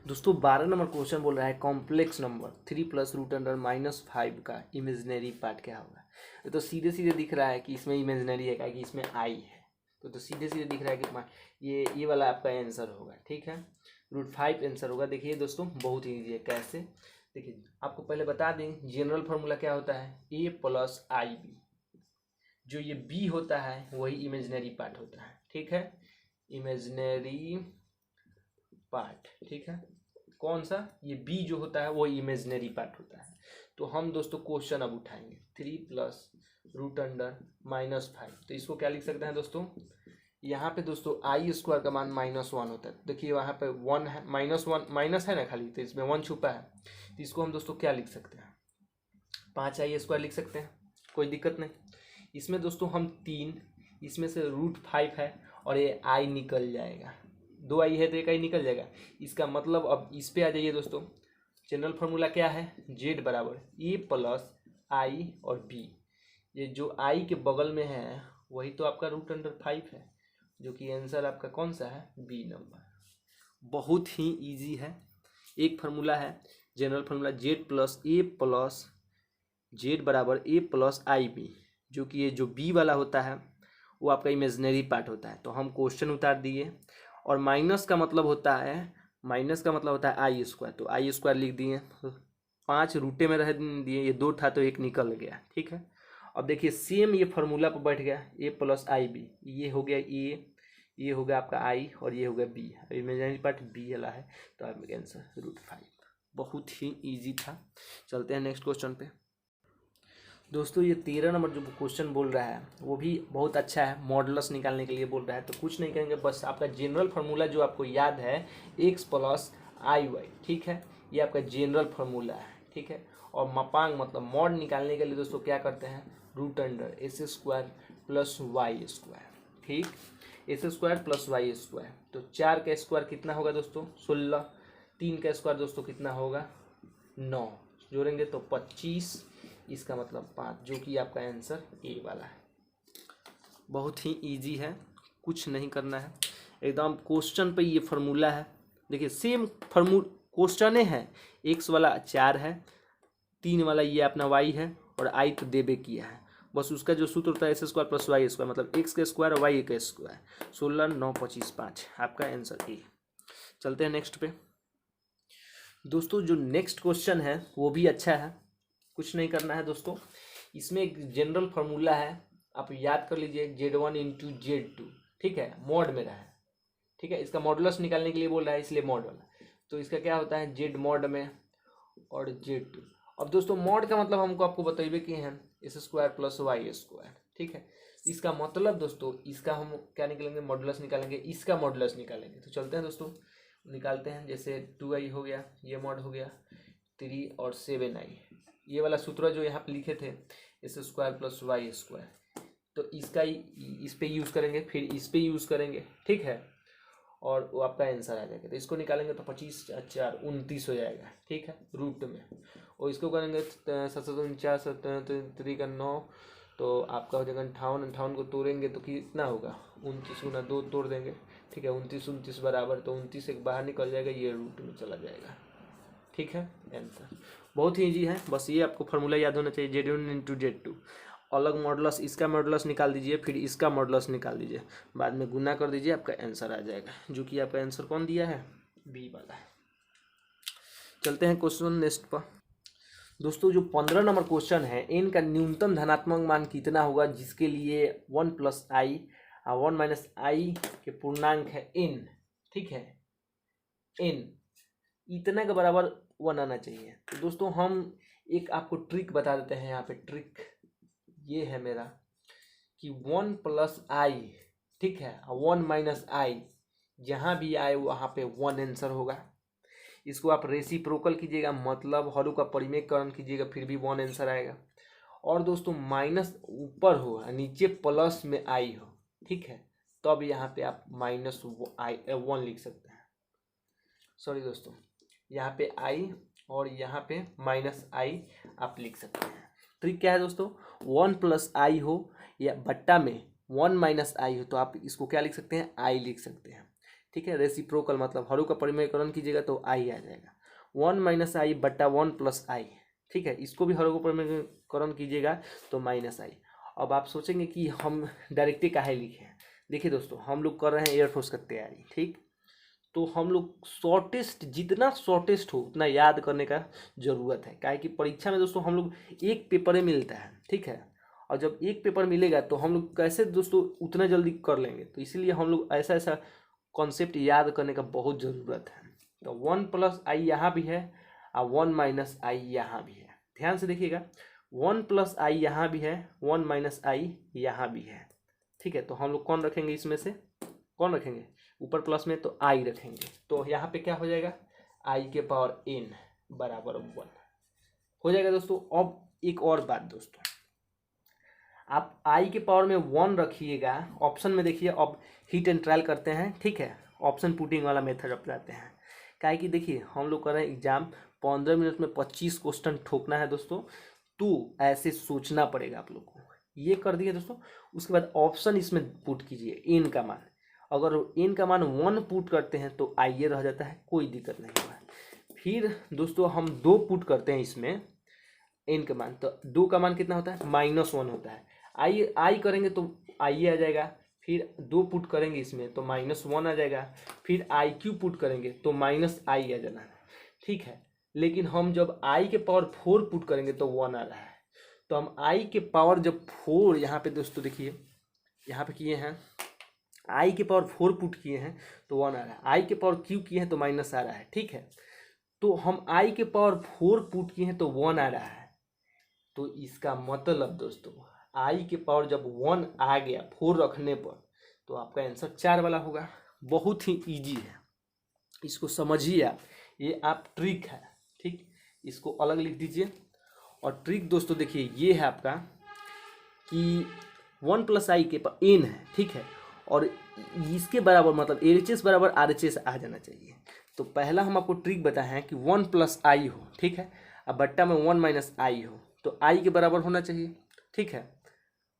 दोस्तों। 12 नंबर क्वेश्चन बोल रहा है कॉम्प्लेक्स नंबर 3 + √5 का इमेजिनरी पार्ट क्या होगा। ये तो सीधे सीधे दिख रहा है कि इसमें इमेजिनरी है, क्या कि इसमें i है, तो सीधे सीधे दिख रहा है कि ये वाला आपका आंसर होगा, ठीक है, √5 आंसर होगा। देखिए दोस्तों बहुत ही ईजी है, कैसे, देखिए आपको पहले बता दें जनरल फार्मूला क्या होता है, A + IB, जो ये B होता है वही इमेजिनरी पार्ट होता है, ठीक है, इमेजिनरी पार्ट, ठीक है, कौन सा, ये B जो होता है वो इमेजिनरी पार्ट होता है। तो हम दोस्तों क्वेश्चन अब उठाएंगे 3 + √5, तो इसको क्या लिख सकते हैं दोस्तों, यहाँ पे दोस्तों i² का मान -1 होता है। देखिए वहाँ पे 1 है, -1 माइनस है ना खाली, तो इसमें 1 छुपा है, तो इसको हम दोस्तों क्या लिख सकते हैं, 5i² लिख सकते हैं, कोई दिक्कत नहीं। इसमें दोस्तों हम 3, इसमें से √5 है और ये i निकल जाएगा, 2i है तो 1i निकल जाएगा। इसका मतलब अब इस पे आ जाइए दोस्तों, जनरल फार्मूला क्या है, Z = A + I और B, ये जो i के बगल में है वही तो आपका √5 है, जो कि आंसर आपका कौन सा है, B नंबर। बहुत ही इजी है, एक फार्मूला है general formula Z = A + IB, जो कि ये जो B वाला होता है वो आपका इमेजिनरी पार्ट होता है। तो हम क्वेश्चन उतार दिए, और माइनस का मतलब होता है i², तो i² लिख दिए, 5 रूटे में रह दिए, ये 2 था तो 1 निकल गया, ठीक है। अब देखिए सेम ये फार्मूला पर बैठ गया A + IB, ये हो गया A, ये हो गया आपका आई और ये हो गया बी, इमेजिनरी पार्ट बी वाला है, तो आपका आंसर √5। बहुत ही ईजी था। चलते हैं नेक्स्ट क्वेश्चन पे। दोस्तों ये 13 नंबर जो क्वेश्चन बोल रहा है वो भी बहुत अच्छा है, मॉडुलस निकालने के लिए बोल रहा है। तो कुछ नहीं करेंगे, बस आपका जनरल फार्मूला जो आपको याद है x + IY, ठीक है, ये आपका जनरल फार्मूला है, ठीक है। और मापांक मतलब मॉड निकालने के लिए दोस्तों क्या करते हैं, √S² + Y², ठीक, S² + Y²। तो 4 का स्क्वायर कितना होगा दोस्तों, 16, 3 का स्क्वायर दोस्तों कितना होगा, 9, जोड़ेंगे तो 25, इसका मतलब 5, जो कि आपका आंसर ए वाला है। बहुत ही इजी है, कुछ नहीं करना है, एकदम क्वेश्चन पे ये फार्मूला है। देखिए सेम क्वेश्चन है, x वाला 4 है, 3 वाला ये अपना y है और i तो देबे किया है, बस उसका जो सूत्र होता है S² + Y² मतलब x का स्क्वायर और y का स्क्वायर, 16, 9, 25, 5, आपका आंसर ए। चलते हैं नेक्स्ट पे। दोस्तों जो नेक्स्ट क्वेश्चन है वो भी अच्छा है, कुछ नहीं करना है दोस्तों, इसमें एक जनरल फार्मूला है, आप याद कर लीजिए, Z1 × Z2, ठीक है, मॉड में रहा है, ठीक है। इसका मॉडुलस निकालने के लिए बोल रहा है, इसलिए मॉड वाला। तो इसका क्या होता है, Z मॉड में और Z2। अब दोस्तों मॉड का मतलब हमको आपको बताइए कि हैं S² + Y², ठीक है। इसका मतलब दोस्तों इसका हम क्या निकालेंगे, मॉडुलस निकालेंगे, इसका मॉडुलस निकालेंगे। तो चलते हैं दोस्तों निकालते हैं। जैसे 2i हो गया, ये मॉड हो गया 3 और 7i, ये वाला सूत्र जो यहाँ पे लिखे थे S² + Y², तो इसका इस पे यूज़ करेंगे, फिर इस पे यूज़ करेंगे, ठीक है, और वो आपका आंसर आ जाएगा। तो इसको निकालेंगे तो 25 × 4 = 29 हो जाएगा, ठीक है, रूट में। और इसको करेंगे 7 × 3 = 9, तो आपका हो जाएगा 58, 58 को तोड़ेंगे तो कितना होगा, 29 × 2 तोड़ देंगे, ठीक है, 29, 29 बराबर, तो 29 एक बाहर निकल जाएगा, ये रूट में चला जाएगा, ठीक है, आंसर। बहुत ही ईजी है, बस ये आपको फार्मूला याद होना चाहिए, Z1 × Z2, अलग मॉडुलस, इसका मॉडुलस निकाल दीजिए, फिर इसका मॉडुलस निकाल दीजिए, बाद में गुना कर दीजिए, आपका आंसर आ जाएगा, जो कि आपका आंसर कौन दिया है, बी वाला है। चलते हैं क्वेश्चन नेक्स्ट पर। दोस्तों जो 15 नंबर क्वेश्चन है, n का न्यूनतम धनात्मक मान कितना होगा जिसके लिए 1 + i और 1 - i के पूर्णांक है n, ठीक है, n इतना के बराबर 1 आना चाहिए। तो दोस्तों हम एक आपको ट्रिक बता देते हैं, यहाँ पे ट्रिक ये है मेरा कि 1 + i, ठीक है, 1 - i, जहाँ भी आए वहाँ पे 1 आंसर होगा। इसको आप रेसिप्रोकल कीजिएगा, मतलब हरों का परिमेयकरण कीजिएगा, फिर भी 1 आंसर आएगा। और दोस्तों माइनस ऊपर हो, नीचे प्लस में i हो, ठीक है, तब यहाँ पे आप -1 लिख सकते हैं। सॉरी दोस्तों, यहाँ पे i और यहाँ पे -i आप लिख सकते हैं। ट्रिक क्या है दोस्तों, 1 + i हो या बट्टा में 1 - i हो, तो आप इसको क्या लिख सकते हैं, i लिख सकते हैं, ठीक है। रेसिप्रोकल मतलब हरों का परिमेयकरण कीजिएगा तो i आ जाएगा, 1 - i बट्टा 1 + i, ठीक है। इसको भी हरों का परिमेयकरण कीजिएगा तो -i। अब आप सोचेंगे कि हम डायरेक्टली काहे लिखे हैं। देखिए दोस्तों हम लोग कर रहे हैं एयरफोर्स का तैयारी, ठीक, तो हम लोग शॉर्टेस्ट, जितना शॉर्टेस्ट हो उतना याद करने का ज़रूरत है, काहे कि परीक्षा में दोस्तों हम लोग एक पेपर ही मिलता है, ठीक है, और जब एक पेपर मिलेगा तो हम लोग कैसे दोस्तों उतना जल्दी कर लेंगे, तो इसीलिए हम लोग ऐसा ऐसा कॉन्सेप्ट याद करने का बहुत ज़रूरत है। तो 1 + i यहाँ भी है और 1 - i यहाँ भी है, ध्यान से देखिएगा, 1 + i यहाँ भी है, 1 - i यहाँ भी है, ठीक है। तो हम लोग कौन रखेंगे, इसमें से कौन रखेंगे, ऊपर प्लस में तो i रखेंगे, तो यहाँ पे क्या हो जाएगा, i के पावर n बराबर 1 हो जाएगा दोस्तों। अब एक और बात दोस्तों, आप i के पावर में 1 रखिएगा, ऑप्शन में देखिए, अब हिट एंड ट्रायल करते हैं, ठीक है, ऑप्शन पुटिंग वाला मेथड अपनाते हैं, काहे कि देखिए हम लोग कर रहे हैं एग्जाम, 15 मिनट में 25 क्वेश्चन ठोकना है दोस्तों, तो ऐसे सोचना पड़ेगा आप लोग को। ये कर दिए दोस्तों, उसके बाद ऑप्शन इसमें पुट कीजिए, n का मान, अगर n का मान 1 पुट करते हैं तो i रह जाता है, कोई दिक्कत नहीं होगा। फिर दोस्तों हम 2 पुट करते हैं इसमें n का मान, तो 2 का मान कितना होता है, -1 होता है, i करेंगे तो i आ जाएगा, फिर 2 पुट करेंगे इसमें तो -1 आ जाएगा, फिर iq पुट करेंगे तो -i आ जाना है, ठीक है। लेकिन हम जब i के पावर 4 पुट करेंगे तो 1 आ रहा है, तो हम i के पावर जब 4 यहाँ पे दोस्तों देखिए यहाँ पे किए हैं आई के पावर 4 पुट किए हैं तो 1 आ रहा है, आई के पावर क्यू किए हैं तो माइनस आ रहा है, ठीक है। तो हम आई के पावर 4 पुट किए हैं तो 1 आ रहा है, तो इसका मतलब दोस्तों आई के पावर जब 1 आ गया 4 रखने पर तो आपका आंसर 4 वाला होगा। बहुत ही इजी है, इसको समझिए आप, ये आप ट्रिक है, ठीक, इसको अलग लिख दीजिए। और ट्रिक दोस्तों देखिए ये है आपका कि 1 प्लस आई के पावर एन है, ठीक है, और इसके बराबर मतलब एलएचएस बराबर आरएचएस आ जाना चाहिए। तो पहला हम आपको ट्रिक बताए हैं कि 1 प्लस आई हो, ठीक है, अब बट्टा में 1 माइनस आई हो तो आई के बराबर होना चाहिए, ठीक है,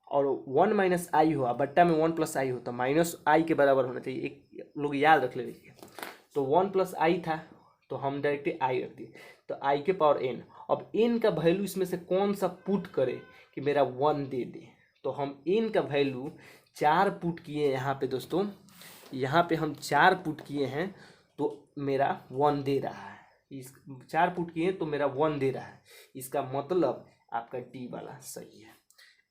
और 1 माइनस आई हो बट्टा में 1 प्लस आई हो तो माइनस आई के बराबर होना चाहिए। एक लोग याद रख लीजिए, तो 1 प्लस आई था तो हम डायरेक्ट आई रख दिए, तो आई के पावर एन। अब एन का वैल्यू इसमें से कौन सा पुट करे कि मेरा 1 दे दे, तो हम एन का वैल्यू 4 पुट किए यहाँ पे दोस्तों, यहाँ पे हम 4 पुट किए हैं तो मेरा 1 दे रहा है, इस 4 पुट किए तो मेरा 1 दे रहा है, इसका मतलब आपका डी वाला सही है।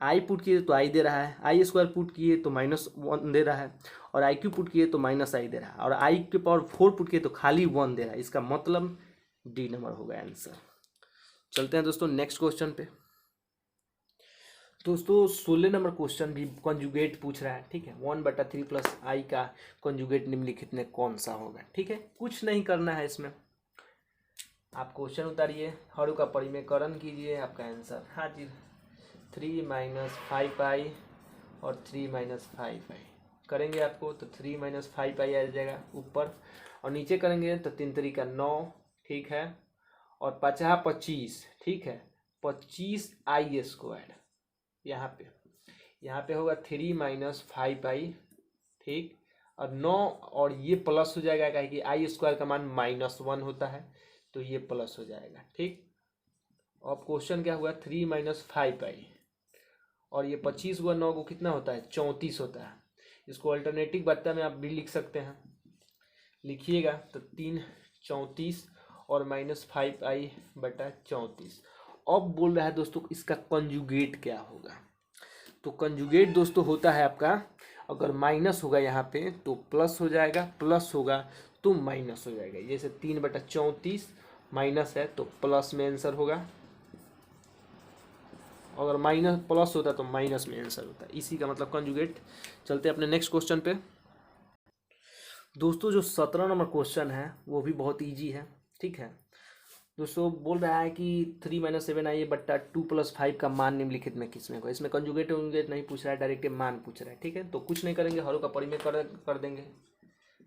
आई पुट किए तो आई दे रहा है, आई स्क्वायर पुट किए तो -1 दे रहा है, और आई क्यू पुट किए तो माइनस आई दे रहा है, और आई के पावर 4 पुट किए तो खाली 1 दे रहा है, इसका मतलब डी नंबर होगा आंसर। चलते हैं दोस्तों नेक्स्ट क्वेश्चन पे। दोस्तों 16 नंबर क्वेश्चन भी कंजुगेट पूछ रहा है, ठीक है, 1/3 प्लस आई का कंजुगेट निम्नलिखित में कौन सा होगा, ठीक है। कुछ नहीं करना है इसमें, आप क्वेश्चन उतारिए, हर का परिमेयकरण कीजिए, आपका आंसर हाजिर। 3 - 5i और 3 - 5i करेंगे आपको तो 3 - 5i आ जाएगा ऊपर, और नीचे करेंगे तो 3 3 का 9, ठीक है, और 50 25, ठीक है, 25i स्क्वायर यहाँ पे होगा 3 - 5i, ठीक, और 9 और ये प्लस हो जाएगा, क्या कि आई स्क्वायर का मान -1 होता है तो ये प्लस हो जाएगा, ठीक। अब क्वेश्चन क्या हुआ, 3 - 5i और ये 25 × 9 को कितना होता है, 34 होता है। इसको अल्टरनेटिव बत्ता में आप भी लिख सकते हैं, लिखिएगा तो 3 34 और -5i/34। अब बोल रहा है दोस्तों इसका कंजुगेट क्या होगा, तो कंजुगेट दोस्तों होता है आपका, अगर माइनस होगा यहाँ पे तो प्लस हो जाएगा, प्लस होगा तो माइनस हो जाएगा। जैसे 3/34 माइनस है तो प्लस में आंसर होगा, अगर माइनस प्लस होता तो माइनस में आंसर होता है, इसी का मतलब कंजुगेट। चलते हैं अपने नेक्स्ट क्वेश्चन पे। दोस्तों जो 17 नंबर क्वेश्चन है वो भी बहुत इजी है, ठीक है। दोस्तों बोल रहा है कि 3 - 7i/2 + 5 का मान निम्नलिखित में किसमें होगा। इसमें कंजुगेट वंजुगेट नहीं पूछ रहा है, डायरेक्ट मान पूछ रहा है, ठीक है। तो कुछ नहीं करेंगे, हरों का परिमेय कर देंगे,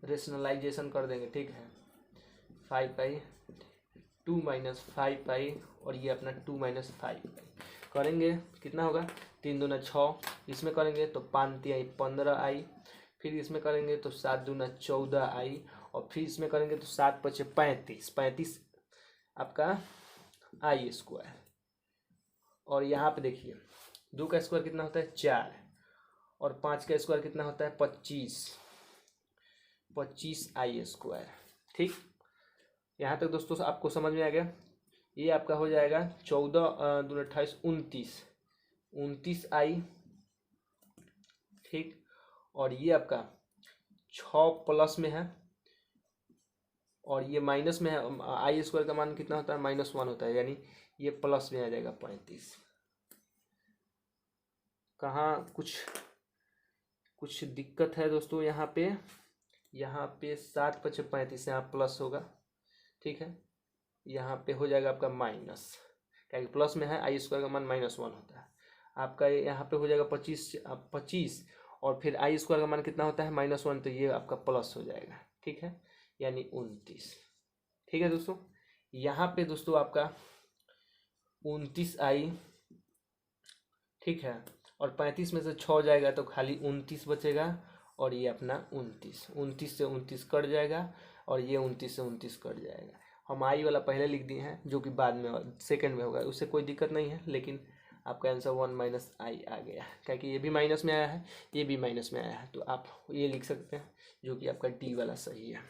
रेशनलाइजेशन कर देंगे, ठीक है। 5i 2 - 5i और ये अपना 2 - 5i करेंगे, कितना होगा, 3 दूना 6, इसमें करेंगे तो 5 3 15i, फिर इसमें करेंगे तो 7 दूना 14i, और फिर इसमें करेंगे तो 7 5 35 आपका आई स्क्वायर, और यहाँ पे देखिए 2 का स्क्वायर कितना होता है 4, और 5 का स्क्वायर कितना होता है 25 आई स्क्वायर, ठीक। यहाँ तक दोस्तों आपको समझ में आ गया। ये आपका हो जाएगा 14 दूना 28 29 आई, ठीक, और ये आपका 6 प्लस में है और ये माइनस में है, आई स्क्वायर का मान कितना होता है -1 होता है, यानी ये प्लस में आ जाएगा 35। कहाँ कुछ दिक्कत है दोस्तों, यहाँ पे 7 5 35 यहाँ प्लस होगा, ठीक है, यहाँ पे हो जाएगा आपका माइनस, क्या प्लस में है, आई स्क्वायर का मान -1 होता है आपका, यहाँ पे हो जाएगा 25 और फिर आई स्क्वायर का मान कितना होता है -1, तो ये आपका प्लस हो जाएगा, ठीक है, यानी 29, ठीक है दोस्तों। यहाँ पे दोस्तों आपका 29 आई, ठीक है, और 35 में से 6 जाएगा तो खाली 29 बचेगा, और ये अपना 29 से 29 कट जाएगा, और ये 29 से 29 कट जाएगा। हम आई वाला पहले लिख दिए हैं जो कि बाद में सेकंड में होगा, उससे कोई दिक्कत नहीं है, लेकिन आपका आंसर 1 - i आ गया, क्योंकि ये भी माइनस में आया है, ये भी माइनस में आया है, तो आप ये लिख सकते हैं जो कि आपका डी वाला सही है।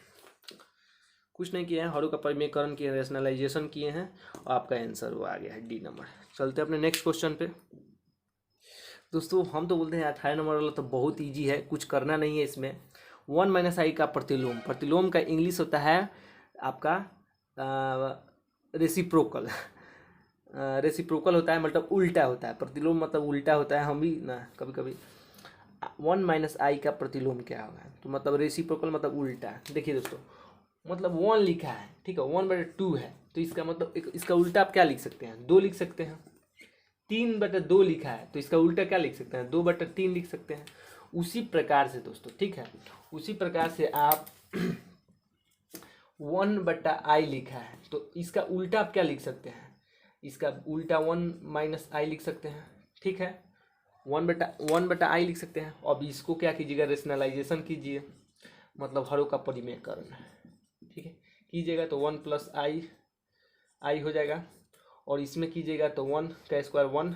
कुछ नहीं किया है, हरों का परिमेयकरण किए, रेशनलाइजेशन किए हैं, और आपका आंसर वो आ गया है डी नंबर। चलते हैं अपने नेक्स्ट क्वेश्चन पे। दोस्तों हम तो बोलते हैं 18 नंबर वाला तो बहुत इजी है, कुछ करना नहीं है इसमें। 1 माइनस आई का प्रतिलोम, प्रतिलोम का इंग्लिश होता है आपका रेसिप्रोकल। रेसिप्रोकल होता है मतलब उल्टा होता है, प्रतिलोम मतलब उल्टा होता है। हम भी ना कभी कभी 1 माइनस आई का प्रतिलोम क्या होगा, तो मतलब रेसिप्रोकल मतलब उल्टा। देखिए दोस्तों, मतलब 1 लिखा है, ठीक है, 1/2 है, तो इसका मतलब इसका उल्टा आप क्या लिख सकते हैं, 2 लिख सकते हैं। 3/2 लिखा है तो इसका उल्टा क्या लिख सकते हैं, 2/3 लिख सकते हैं। उसी प्रकार से दोस्तों, ठीक है, उसी प्रकार से आप 1/i लिखा है तो इसका उल्टा आप क्या लिख सकते हैं, इसका उल्टा 1 माइनस आई लिख सकते हैं, ठीक है, 1/i लिख सकते हैं। अब इसको क्या कीजिएगा, रेशनलाइजेशन कीजिए, मतलब हरों का परिमेयकरण, ठीक है, कीजिएगा तो 1 प्लस आई हो जाएगा, और इसमें कीजिएगा तो 1 का स्क्वायर 1,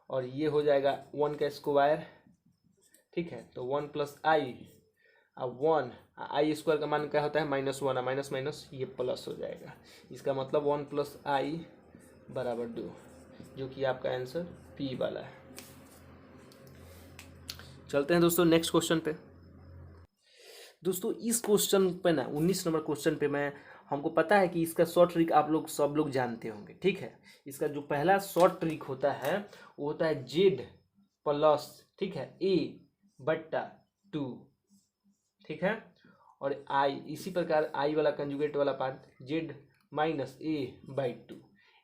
और ये हो जाएगा 1 का स्क्वायर, ठीक है, तो 1 प्लस आई, अब 1 आई स्क्वायर का मान क्या होता है, -1, माइनस माइनस ये प्लस हो जाएगा। इसका मतलब 1 प्लस आई बराबर 2, जो कि आपका आंसर पी वाला है। चलते हैं दोस्तों नेक्स्ट क्वेश्चन पे। दोस्तों इस क्वेश्चन पे ना 19 नंबर क्वेश्चन पे मैं, हमको पता है कि इसका शॉर्ट ट्रिक आप लोग सब लोग जानते होंगे, ठीक है। इसका जो पहला शॉर्ट ट्रिक होता है वो होता है जेड प्लस, ठीक है, a/2, ठीक है, और आई इसी प्रकार आई वाला कंजुगेट वाला पार्ट जेड माइनस a/2,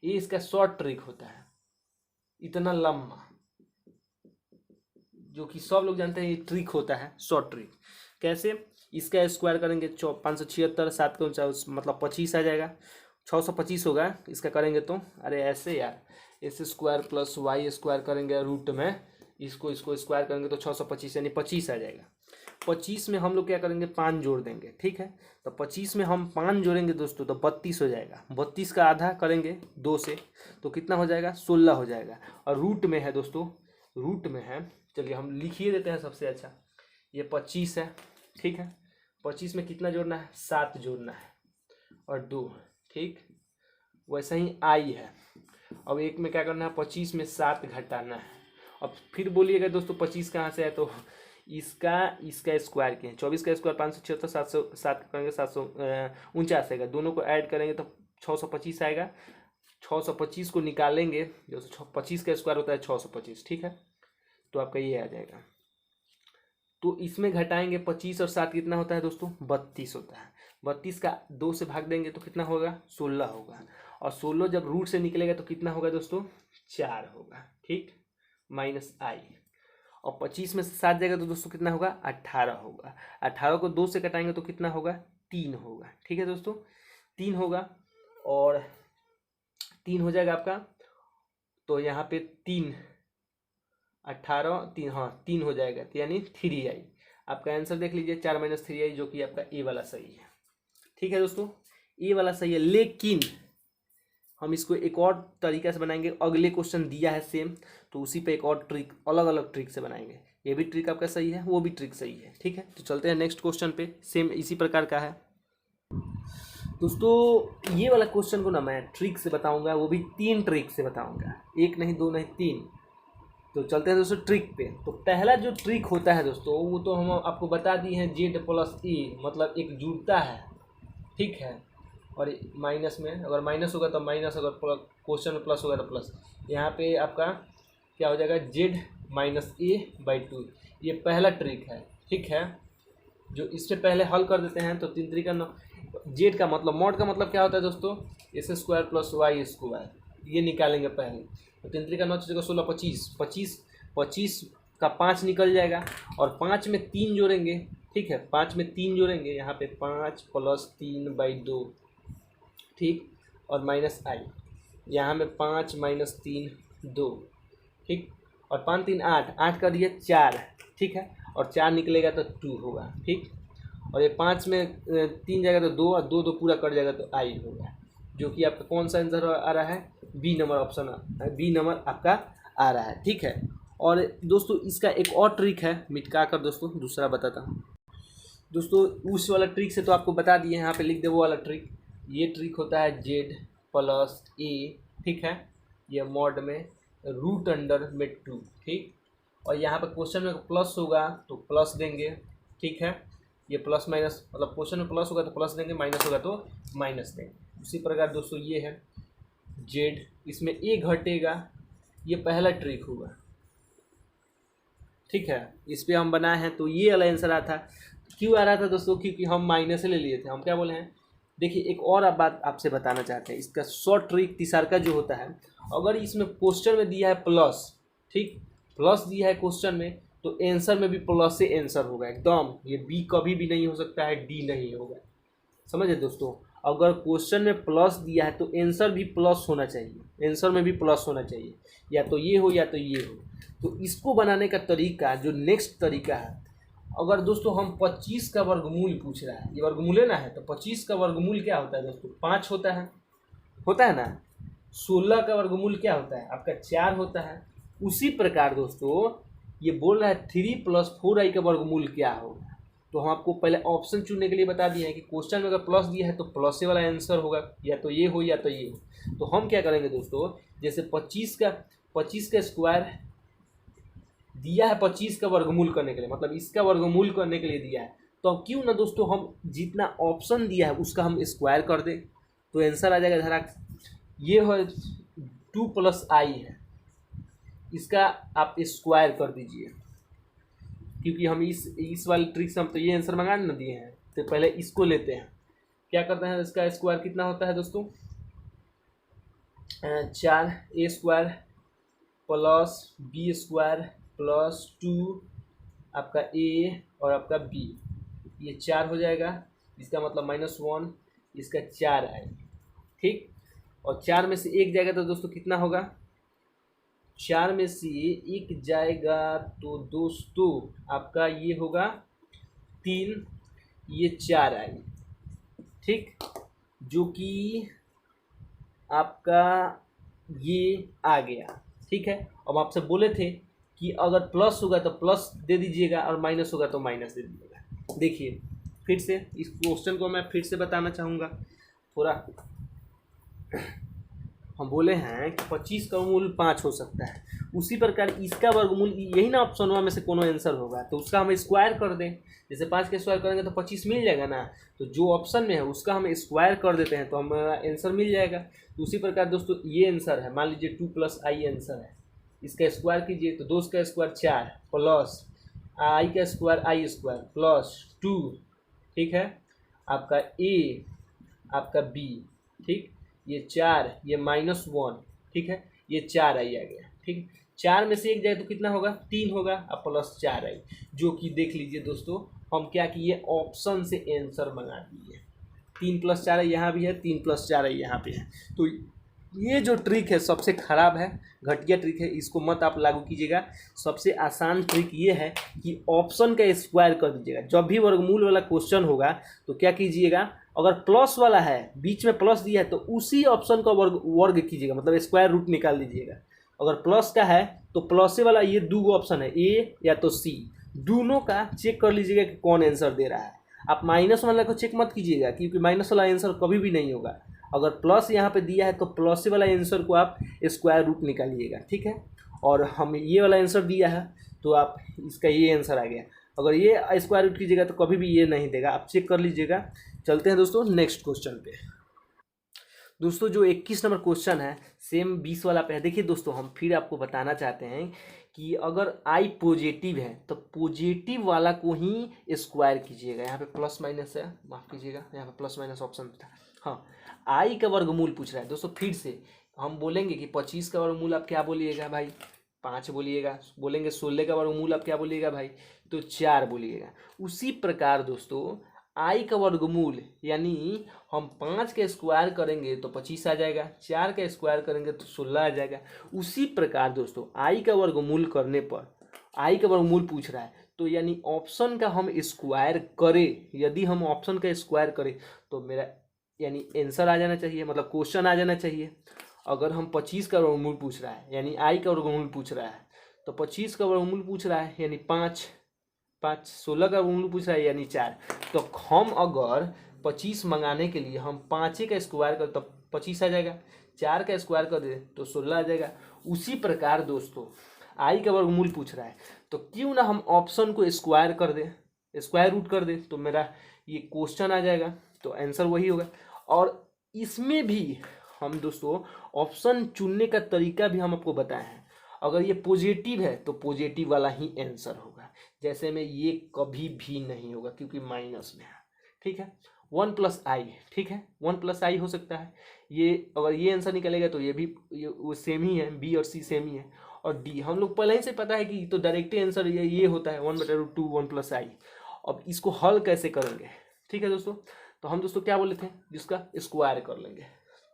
ये इसका शॉर्ट ट्रिक होता है, इतना लंबा, जो कि सब लोग जानते हैं ये ट्रिक होता है शॉर्ट ट्रिक। कैसे, इसका स्क्वायर करेंगे 576, 7 का 49 मतलब 25 आ जाएगा, 625 होगा इसका करेंगे तो, अरे ऐसे यार, s² प्लस वाई स्क्वायर करेंगे रूट में, इसको स्क्वायर करेंगे तो 625 यानी 25 आ जाएगा। 25 में हम लोग क्या करेंगे, 5 जोड़ देंगे, ठीक है, तो 25 में हम 5 जोड़ेंगे दोस्तों तो 32 हो जाएगा। 32 का आधा करेंगे 2 से तो कितना हो जाएगा, 16 हो जाएगा, और रूट में है दोस्तों, रूट में है, चलिए हम लिखिए देते हैं सबसे अच्छा, ये 25 है, ठीक है, 25 में कितना जोड़ना है, 7 जोड़ना है और 2, ठीक, वैसे ही आई है। अब एक में क्या करना है, 25 में 7 घटाना है। अब फिर बोलिएगा दोस्तों 25 कहाँ से है, तो इसका स्क्वायर किए, 24 का स्क्वायर 576, 700 करेंगे 749 आएगा, दोनों को ऐड करेंगे तो 625 आएगा। 625 को निकालेंगे, जो 25 का स्क्वायर होता है 625, ठीक है, तो आपका ये आ जाएगा। तो इसमें घटाएंगे 25 और 7 कितना होता है दोस्तों, 32 होता है। 32 का 2 से भाग देंगे तो कितना होगा, 16 होगा, और 16 जब रूट से निकलेगा तो कितना होगा दोस्तों, 4 होगा, ठीक, माइनस आई, और 25 में से 7 जाएगा तो दोस्तों कितना होगा, 18 होगा। 18 को 2 से कटाएंगे तो कितना होगा, 3 होगा, ठीक है दोस्तों, 3 होगा, और 3 हो जाएगा आपका, तो यहाँ पे 3 18 3, हाँ 3 हो जाएगा, तो यानी 3i। आपका आंसर देख लीजिए, 4 - 3i, जो कि आपका ए वाला सही है, ठीक है दोस्तों, ए वाला सही है। लेकिन हम इसको एक और तरीका से बनाएंगे, अगले क्वेश्चन दिया है सेम, तो उसी पे एक और ट्रिक, अलग अलग ट्रिक से बनाएंगे। ये भी ट्रिक आपका सही है, वो भी ट्रिक सही है, ठीक है। तो चलते हैं नेक्स्ट क्वेश्चन पे, सेम इसी प्रकार का है दोस्तों। ये वाला क्वेश्चन को ना मैं ट्रिक से बताऊंगा, वो भी 3 ट्रिक से बताऊंगा, 1 नहीं 2 नहीं 3। तो चलते हैं दोस्तों ट्रिक पे। तो पहला जो ट्रिक होता है दोस्तों, वो तो हम आपको बता दिए हैं, जेड प्लस ए, मतलब एक जुड़ता है, ठीक है, और माइनस में अगर माइनस होगा तो माइनस, अगर क्वेश्चन में प्लस होगा तो प्लस। यहाँ पे आपका क्या हो जाएगा, जेड माइनस a/2, ये पहला ट्रिक है, ठीक है, जो इससे पहले हल कर देते हैं। तो 3 3 का जेड का मतलब, मॉड का मतलब क्या होता है दोस्तों, s² प्लस वाई स्क्वायर, ये निकालेंगे पहले। तो 3 3 का 9 6 16 25, 25 का 5 निकल जाएगा, और 5 में 3 जोड़ेंगे, ठीक है, 5 में 3 जोड़ेंगे, यहाँ पे 5 + 3/2, ठीक, और माइनस आई, यहाँ में 5 - 3 2, ठीक, और 5 3 8, 8 का दिए 4, ठीक है, और 4 निकलेगा तो 2 होगा, ठीक, और ये 5 में 3 जाएगा तो 2, और 2 2 पूरा कट जाएगा तो आई होगा, जो कि आपका कौन सा आंसर आ रहा है, B number option, B number आपका आ रहा है, ठीक है। और दोस्तों इसका एक और ट्रिक है, मिटका कर दोस्तों दूसरा बताता हूँ दोस्तों। उस वाला ट्रिक से तो आपको बता दिए, यहाँ पे लिख दे वो वाला ट्रिक। ये ट्रिक होता है जेड प्लस ए, ठीक है, ये मॉड में √2, ठीक, और यहाँ पे क्वेश्चन में प्लस होगा तो प्लस देंगे, ठीक है। ये प्लस माइनस मतलब क्वेश्चन में प्लस होगा तो प्लस देंगे, माइनस होगा तो माइनस देंगे। उसी प्रकार दोस्तों ये है जेड, इसमें ए घटेगा, ये पहला ट्रिक होगा, ठीक है। इस पे हम बनाए हैं तो ये वाला आंसर आता है। क्यों आ रहा था दोस्तों? क्योंकि हम माइनस से ले लिए थे। हम क्या बोले हैं, देखिए एक और आप बात आपसे बताना चाहते हैं, इसका शॉर्ट ट्रिक तीसरा का जो होता है, अगर इसमें क्वेश्चन में दिया है प्लस, ठीक, प्लस दिया है क्वेश्चन में, तो आंसर में भी प्लस से आंसर होगा एकदम। ये बी कभी भी नहीं हो सकता है, डी नहीं होगा, समझे दोस्तों। अगर क्वेश्चन में प्लस दिया है तो आंसर भी प्लस होना चाहिए, आंसर में भी प्लस होना चाहिए, या तो ये हो या तो ये हो। तो इसको बनाने का तरीका जो नेक्स्ट तरीका है, अगर दोस्तों हम 25 का वर्गमूल पूछ रहा है, ये वर्गमूल है ना, है तो 25 का वर्गमूल क्या होता है दोस्तों? 5 होता है ना। 16 का वर्गमूल क्या होता है आपका? 4 होता है। उसी प्रकार दोस्तों ये बोल रहा है 3 + 4i का वर्गमूल क्या होगा। तो हम आपको पहले ऑप्शन चुनने के लिए बता दिए हैं कि क्वेश्चन में अगर प्लस दिया है तो प्लस से वाला आंसर होगा, या तो ये हो या तो ये हो। तो हम क्या करेंगे दोस्तों, जैसे 25 का स्क्वायर दिया है, 25 का वर्गमूल करने के लिए, मतलब इसका वर्गमूल करने के लिए दिया है, तो अब क्यों ना दोस्तों हम जितना ऑप्शन दिया है उसका हम स्क्वायर कर दें, तो आंसर आ जाएगा। धरा ये हो 2 + i है, इसका आप स्क्वायर कर दीजिए, क्योंकि हम इस वाली ट्रिक से हम तो ये आंसर मंगा ना दिए हैं, तो पहले इसको लेते हैं। क्या करते हैं, इसका स्क्वायर कितना होता है दोस्तों? 4a² + b² + 2 आपका a और आपका b, ये 4 हो जाएगा, इसका मतलब -1, इसका 4 आए, ठीक। और 4 में से 1 जाएगा तो दोस्तों कितना होगा? 4 में से 1 जाएगा तो दोस्तों आपका ये होगा 3, ये 4 आए, ठीक, जो कि आपका ये आ गया, ठीक है। अब आपसे बोले थे कि अगर प्लस होगा तो प्लस दे दीजिएगा और माइनस होगा तो माइनस दे दीजिएगा। देखिए फिर से इस क्वेश्चन को मैं फिर से बताना चाहूँगा थोड़ा। हम बोले हैं कि 25 का वर्गमूल 5 हो सकता है, उसी प्रकार इसका वर्गमूल, यही ना ऑप्शन में से कोनो आंसर होगा, तो उसका हम स्क्वायर कर दें। जैसे 5 का स्क्वायर करेंगे तो 25 मिल जाएगा ना, तो जो ऑप्शन में है उसका हम स्क्वायर कर देते हैं तो हमारा आंसर मिल जाएगा। तो उसी प्रकार दोस्तों ये आंसर है, मान लीजिए 2 + i आंसर है, इसका स्क्वायर कीजिए तो 2 का स्क्वायर 4 + i का स्क्वायर i² + 2, ठीक है, आपका a आपका b, ठीक, ये 4 ये -1, ठीक है, ये 4 आई आ गया, ठीक। 4 में से 1 जाए तो कितना होगा? 3 होगा, अब +4 आई, जो कि देख लीजिए दोस्तों हम क्या किए, ऑप्शन से आंसर मंगा दिए। 3 + 4 आई यहाँ भी है, 3 + 4 आई यहाँ पे है। तो ये जो ट्रिक है सबसे ख़राब है, घटिया ट्रिक है, इसको मत आप लागू कीजिएगा। सबसे आसान ट्रिक ये है कि ऑप्शन का स्क्वायर कर दीजिएगा। जब भी वर्गमूल वाला क्वेश्चन होगा तो क्या कीजिएगा, अगर प्लस वाला है, बीच में प्लस दिया है, तो उसी ऑप्शन का वर्ग कीजिएगा, मतलब स्क्वायर रूट निकाल दीजिएगा। अगर प्लस का है तो प्लस वाला ये 2 ऑप्शन है, ए या तो सी, दोनों का चेक कर लीजिएगा कि कौन आंसर दे रहा है। आप माइनस वाला को चेक मत कीजिएगा, क्योंकि माइनस वाला आंसर कभी भी नहीं होगा। अगर प्लस यहाँ पे दिया है तो प्लस वाला आंसर को आप स्क्वायर रूट निकालिएगा, ठीक है। और हम ये वाला आंसर दिया है तो आप इसका ये आंसर आ गया। अगर ये स्क्वायर रूट कीजिएगा तो कभी भी ये नहीं देगा, आप चेक कर लीजिएगा। चलते हैं दोस्तों नेक्स्ट क्वेश्चन पे। दोस्तों जो 21 नंबर क्वेश्चन है सेम 20 वाला पे है। देखिए दोस्तों हम फिर आपको बताना चाहते हैं कि अगर i पॉजिटिव है तो पॉजिटिव वाला को ही स्क्वायर कीजिएगा। यहाँ पे प्लस माइनस है, माफ़ कीजिएगा, यहाँ पे प्लस माइनस ऑप्शन था। हाँ, i का वर्गमूल पूछ रहा है दोस्तों। फिर से हम बोलेंगे कि 25 का वर्गमूल आप क्या बोलिएगा भाई? 5 बोलिएगा। बोलेंगे 16 का वर्गमूल आप क्या बोलिएगा भाई? तो 4 बोलिएगा। उसी प्रकार दोस्तों i का वर्गमूल यानी हम 5 का स्क्वायर करेंगे तो 25 आ जाएगा, 4 का स्क्वायर करेंगे तो 16 आ जाएगा। उसी प्रकार दोस्तों i का वर्गमूल करने पर, i का वर्गमूल पूछ रहा है तो यानी ऑप्शन का हम स्क्वायर करें, यदि हम ऑप्शन का स्क्वायर करें तो मेरा यानी आंसर आ जाना चाहिए, मतलब क्वेश्चन आ जाना चाहिए। अगर हम 25 का वर्गमूल पूछ रहा है यानी i का वर्गमूल पूछ रहा है, तो 25 का वर्गमूल पूछ रहा है यानी 5, 16 का वर्गमूल पूछ रहा है यानी 4। तो हम अगर 25 मंगाने के लिए हम 5 का स्क्वायर कर तो 25 आ जाएगा, 4 का स्क्वायर कर दे तो 16 आ जाएगा। उसी प्रकार दोस्तों आई का वर्गमूल पूछ रहा है, तो क्यों ना हम ऑप्शन को स्क्वायर कर दें, स्क्वायर रूट कर दें, तो मेरा ये क्वेश्चन आ जाएगा, तो आंसर वही होगा। और इसमें भी हम दोस्तों ऑप्शन चुनने का तरीका भी हम आपको बताए हैं। अगर ये पॉजिटिव है तो पॉजिटिव वाला ही आंसर होगा, जैसे में ये कभी भी नहीं होगा क्योंकि माइनस में है, ठीक है। 1+i, ठीक है, 1+i हो सकता है। ये अगर ये आंसर निकलेगा तो ये भी वो सेम ही है, बी और सी सेम ही है। और डी हम लोग पहले ही से पता है कि तो डायरेक्ट आंसर ये होता है 1/√2 1+i। अब इसको हल कैसे करेंगे, ठीक है दोस्तों, तो हम दोस्तों क्या बोले थे, जिसका स्क्वायर कर लेंगे,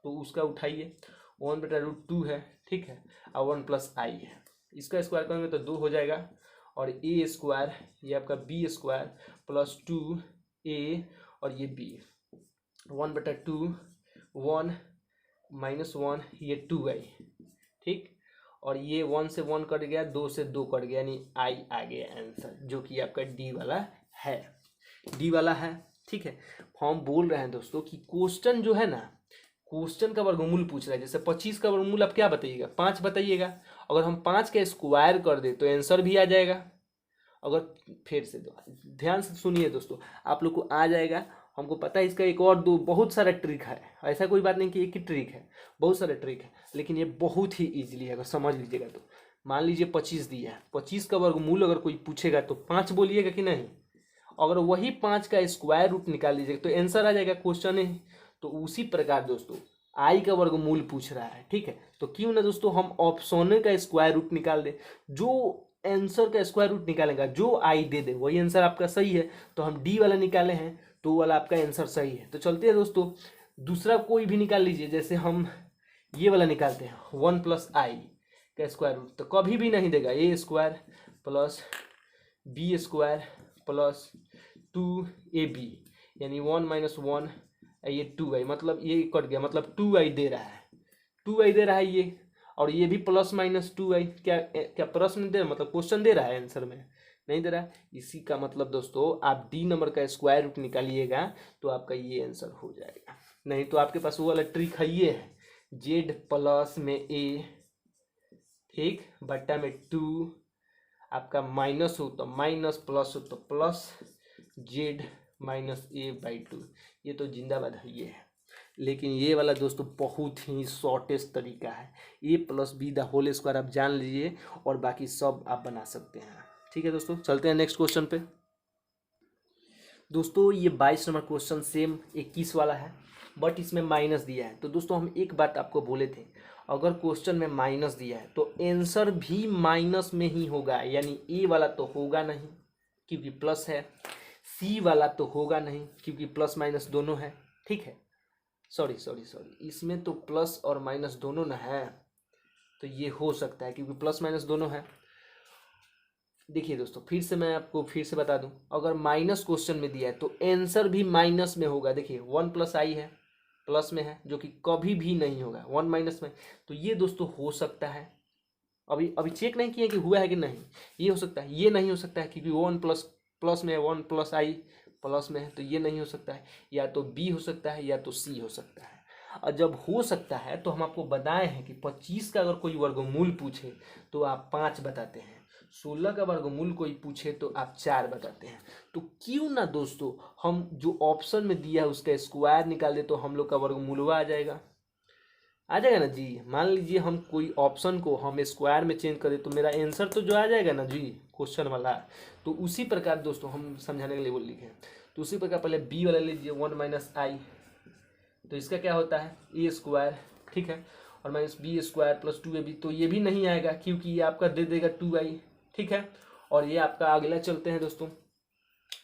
तो उसका उठाइए 1/√2 है, ठीक है, और 1+i है, इसका स्क्वायर करेंगे तो 2 हो जाएगा, और ए स्क्वायर ये आपका बी स्क्वायर प्लस 2a और ये b, 1/2 1 -1 ये 2i, ठीक, और ये 1 से 1 कट गया, 2 से 2 कट गया, यानी i आ गया आंसर, जो कि आपका डी वाला है, डी वाला है, ठीक है। हम बोल रहे हैं दोस्तों कि क्वेश्चन जो है ना, क्वेश्चन का वर्गमूल पूछ रहा है, जैसे 25 का वर्गमूल आप क्या बताइएगा, 5 बताइएगा। अगर हम 5 का स्क्वायर कर दे तो आंसर भी आ जाएगा। अगर फिर से ध्यान से सुनिए दोस्तों, आप लोग को आ जाएगा, हमको पता है इसका एक और दो बहुत सारा ट्रिक है, ऐसा कोई बात नहीं कि एक ही ट्रिक है, बहुत सारा ट्रिक है, लेकिन ये बहुत ही इजीली है, अगर समझ लीजिएगा तो। मान लीजिए 25 दिया है, 25 का वर्गमूल अगर कोई पूछेगा तो 5 बोलिएगा कि नहीं, अगर वही 5 का स्क्वायर रूट निकाल लीजिएगा तो आंसर आ जाएगा, क्वेश्चन है। तो उसी प्रकार दोस्तों आई का वर्गमूल पूछ रहा है, ठीक है, तो क्यों ना दोस्तों हम ऑप्शन का स्क्वायर रूट निकाल दे, जो आंसर का स्क्वायर रूट निकालेगा, जो आई दे दे वही आंसर आपका सही है। तो हम डी वाला निकाले हैं तो वाला आपका आंसर सही है। तो चलते हैं दोस्तों, दूसरा कोई भी निकाल लीजिए, जैसे हम ये वाला निकालते हैं 1+i का स्क्वायर रूट, तो कभी भी नहीं देगा, A square plus B square plus 2ab, यानी 1 - 1 ये 2i, मतलब ये कट गया, मतलब 2i दे रहा है, 2i दे रहा है ये, और ये भी +-2i, क्या क्या प्रश्न दे रहा है, मतलब क्वेश्चन दे रहा है, आंसर में नहीं दे रहा है। इसी का मतलब दोस्तों आप डी नंबर का स्क्वायर रूट निकालिएगा तो आपका ये आंसर हो जाएगा। नहीं तो आपके पास वो वाला ट्रिक है, ये है जेड प्लस में ए, ठीक, बट्टा में 2, आपका माइनस हो तो माइनस, प्लस हो तो प्लस, जेड -a/2, ये तो जिंदाबाद है ये है। लेकिन ये वाला दोस्तों बहुत ही शॉर्टेस्ट तरीका है, a+b² आप जान लीजिए और बाकी सब आप बना सकते हैं, ठीक है दोस्तों। चलते हैं नेक्स्ट क्वेश्चन पे। दोस्तों ये 22 नंबर क्वेश्चन सेम 21 वाला है, बट इसमें माइनस दिया है। तो दोस्तों हम एक बात आपको बोले थे, अगर क्वेश्चन में माइनस दिया है तो आंसर भी माइनस में ही होगा, यानी ए वाला तो होगा नहीं क्योंकि प्लस है, सी वाला तो होगा नहीं क्योंकि प्लस माइनस दोनों है, ठीक है, सॉरी इसमें तो प्लस और माइनस दोनों ना है, तो ये हो सकता है क्योंकि प्लस माइनस दोनों है। देखिए दोस्तों फिर से मैं आपको फिर से बता दूं, अगर माइनस क्वेश्चन में दिया है तो आंसर भी माइनस में होगा। देखिए 1+i है, प्लस में है, जो कि कभी भी नहीं होगा, 1 माइनस में, तो ये दोस्तों हो सकता है। अभी चेक नहीं किए कि हुआ है कि नहीं, ये हो सकता है, ये नहीं हो सकता है क्योंकि 1+ प्लस में है, 1+i प्लस में है, तो ये नहीं हो सकता है। या तो बी हो सकता है या तो सी हो सकता है। और जब हो सकता है तो हम आपको बताए हैं कि 25 का अगर कोई वर्गमूल पूछे तो आप 5 बताते हैं, 16 का वर्गमूल कोई पूछे तो आप 4 बताते हैं। तो क्यों ना दोस्तों हम जो ऑप्शन में दिया है उसका स्क्वायर निकाल दे, तो हम लोग का वर्गमूलवा आ जाएगा ना जी। मान लीजिए हम कोई ऑप्शन को हम स्क्वायर में चेंज करें तो मेरा आंसर तो जो आ जाएगा ना जी, क्वेश्चन वाला। तो उसी प्रकार दोस्तों हम समझाने के लिए बोल लिखे हैं, तो उसी प्रकार पहले बी वाला लीजिए 1 - i, तो इसका क्या होता है ए स्क्वायर, ठीक है, और -b² प्लस 2ab, तो ये भी नहीं आएगा क्योंकि ये आपका दे देगा 2i, ठीक है। और ये आपका अगला चलते हैं दोस्तों,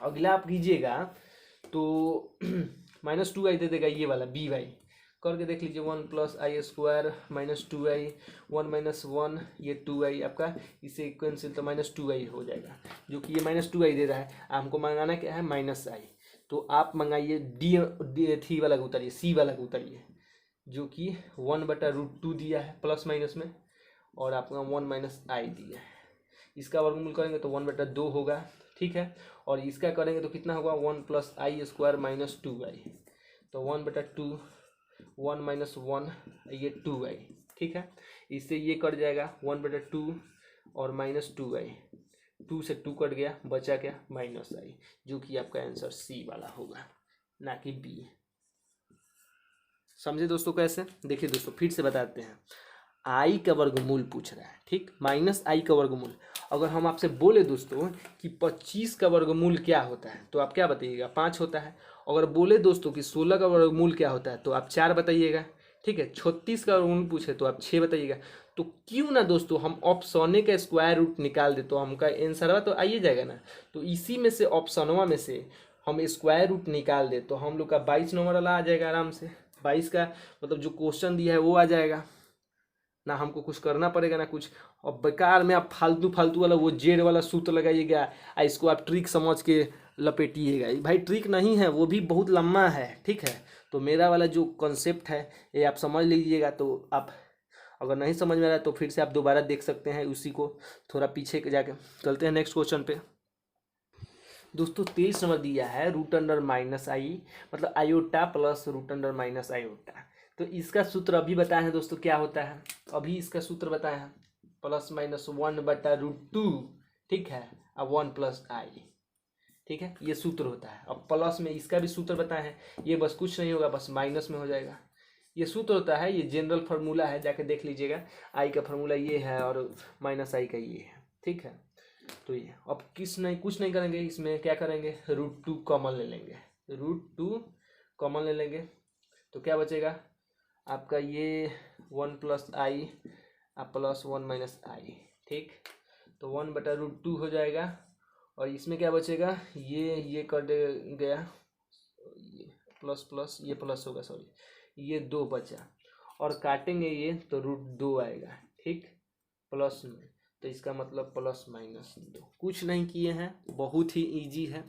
अगला आप कीजिएगा तो -2i दे देगा, ये वाला by करके देख लीजिए, 1+i² -2i, 1 - 1 ये 2i आपका, इसे कैंसिल तो -2i हो जाएगा, जो कि ये -2i दे रहा है। हमको मंगाना क्या है -i, तो आप मंगाइए डी वाला को उतारिए, सी वाला को उतारिए, जो कि 1/√2 दिया है प्लस माइनस में, और आपका 1 - i दिया है। इसका वर्गमूल करेंगे तो 1/2 होगा, ठीक है, और इसका करेंगे तो कितना होगा 1+i² -2i, तो 1/2 1 - 1 ये 2i, ठीक है, इससे ये कट जाएगा 1/2 और -2i, 2 से 2 कट गया, बचा क्या -i, जो कि आपका आंसर सी वाला होगा, ना कि बी। समझे दोस्तों कैसे? देखिए दोस्तों फिर से बताते हैं, आई का वर्गमूल पूछ रहा है, ठीक, -i का वर्गमूल। अगर हम आपसे बोले दोस्तों कि 25 का वर्गमूल क्या होता है तो आप क्या बताइएगा? 5 होता है। अगर बोले दोस्तों कि 16 का वर्गमूल क्या होता है तो आप 4 बताइएगा, ठीक है। 36 का वर्गमूल पूछे तो आप 6 बताइएगा। तो क्यों ना दोस्तों हम ऑप्शने का स्क्वायर रूट निकाल दे तो हमका आंसर तो आइए जाएगा ना। तो इसी में से ऑप्शनवा में से हम स्क्वायर रूट निकाल दे तो हम लोग का 22 नंबर वाला आ जाएगा आराम से। 22 का मतलब जो क्वेश्चन दिया है वो आ जाएगा, ना हमको कुछ करना पड़ेगा ना कुछ। और बेकार में आप फालतू फालतू वाला वो जेड वाला सूत्र लगाइएगा, इसको आप ट्रिक समझ के लपेटिएगा। भाई ट्रिक नहीं है, वो भी बहुत लम्बा है, ठीक है। तो मेरा वाला जो कॉन्सेप्ट है ये आप समझ लीजिएगा। तो आप अगर नहीं समझ में आ रहा है तो फिर से आप दोबारा देख सकते हैं उसी को, थोड़ा पीछे जाके। चलते हैं नेक्स्ट क्वेश्चन पे दोस्तों। 23 नंबर दिया है √−i, मतलब आयोटा प्लस √−i आयोटा। तो इसका सूत्र अभी बताए हैं दोस्तों क्या होता है, अभी इसका सूत्र बताया है +-1/√2, ठीक है, अब 1+i, ठीक है, ये सूत्र होता है। अब प्लस में इसका भी सूत्र बताए हैं, ये बस कुछ नहीं होगा, बस माइनस में हो जाएगा। ये सूत्र होता है, ये जनरल फार्मूला है, जाके देख लीजिएगा। आई का फार्मूला ये है और -i का ये है, ठीक है। तो ये अब कुछ नहीं करेंगे, इसमें क्या करेंगे, √2 कॉमन ले लेंगे, √2 कॉमन ले लेंगे तो क्या बचेगा आपका, ये 1+i +1 - i, ठीक। तो 1/√2 हो जाएगा। और इसमें क्या बचेगा, ये कट गया, ये प्लस प्लस ये प्लस होगा, सॉरी, ये 2 बचा और काटेंगे ये तो √2 आएगा, ठीक, प्लस में। तो इसका मतलब +-2, कुछ नहीं किए हैं, बहुत ही इजी है।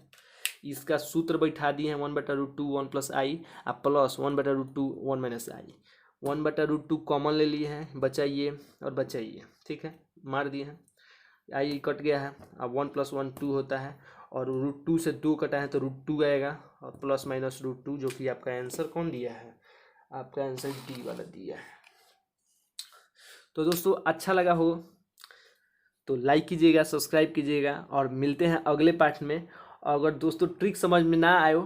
इसका सूत्र बैठा दिए हैं 1/√2 1+i प्लस 1/√2 1 - i। 1/√2 कॉमन ले लिए हैं, बचाइए और बचाइए, ठीक है, मार दिए हैं, आई कट गया है। अब 1 + 1 2 होता है और √2 से 2 कटा है तो √2 आएगा और +-√2, जो कि आपका आंसर कौन दिया है, आपका आंसर डी वाला दिया है। तो दोस्तों अच्छा लगा हो तो लाइक कीजिएगा, सब्सक्राइब कीजिएगा और मिलते हैं अगले पार्ट में। अगर दोस्तों ट्रिक समझ में ना आयो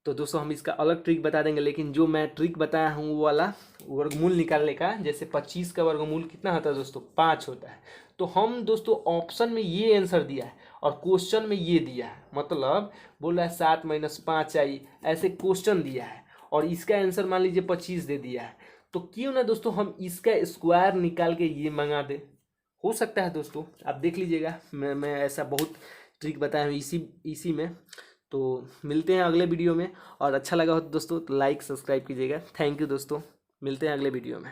तो दोस्तों हम इसका अलग ट्रिक बता देंगे, लेकिन जो मैं ट्रिक बताया हूँ वो वाला वर्गमूल निकालने का, जैसे 25 का वर्गमूल कितना होता है दोस्तों, 5 होता है। तो हम दोस्तों ऑप्शन में ये आंसर दिया है और क्वेश्चन में ये दिया है, मतलब बोला है 7 - 5i, ऐसे क्वेश्चन दिया है और इसका आंसर मान लीजिए 25 दे दिया है। तो क्यों ना दोस्तों हम इसका स्क्वायर निकाल के ये मंगा दे, हो सकता है दोस्तों, आप देख लीजिएगा। मैं ऐसा बहुत ट्रिक बताया हूँ इसी में। तो मिलते हैं अगले वीडियो में, और अच्छा लगा हो तो दोस्तों लाइक सब्सक्राइब कीजिएगा। थैंक यू दोस्तों, मिलते हैं अगले वीडियो में।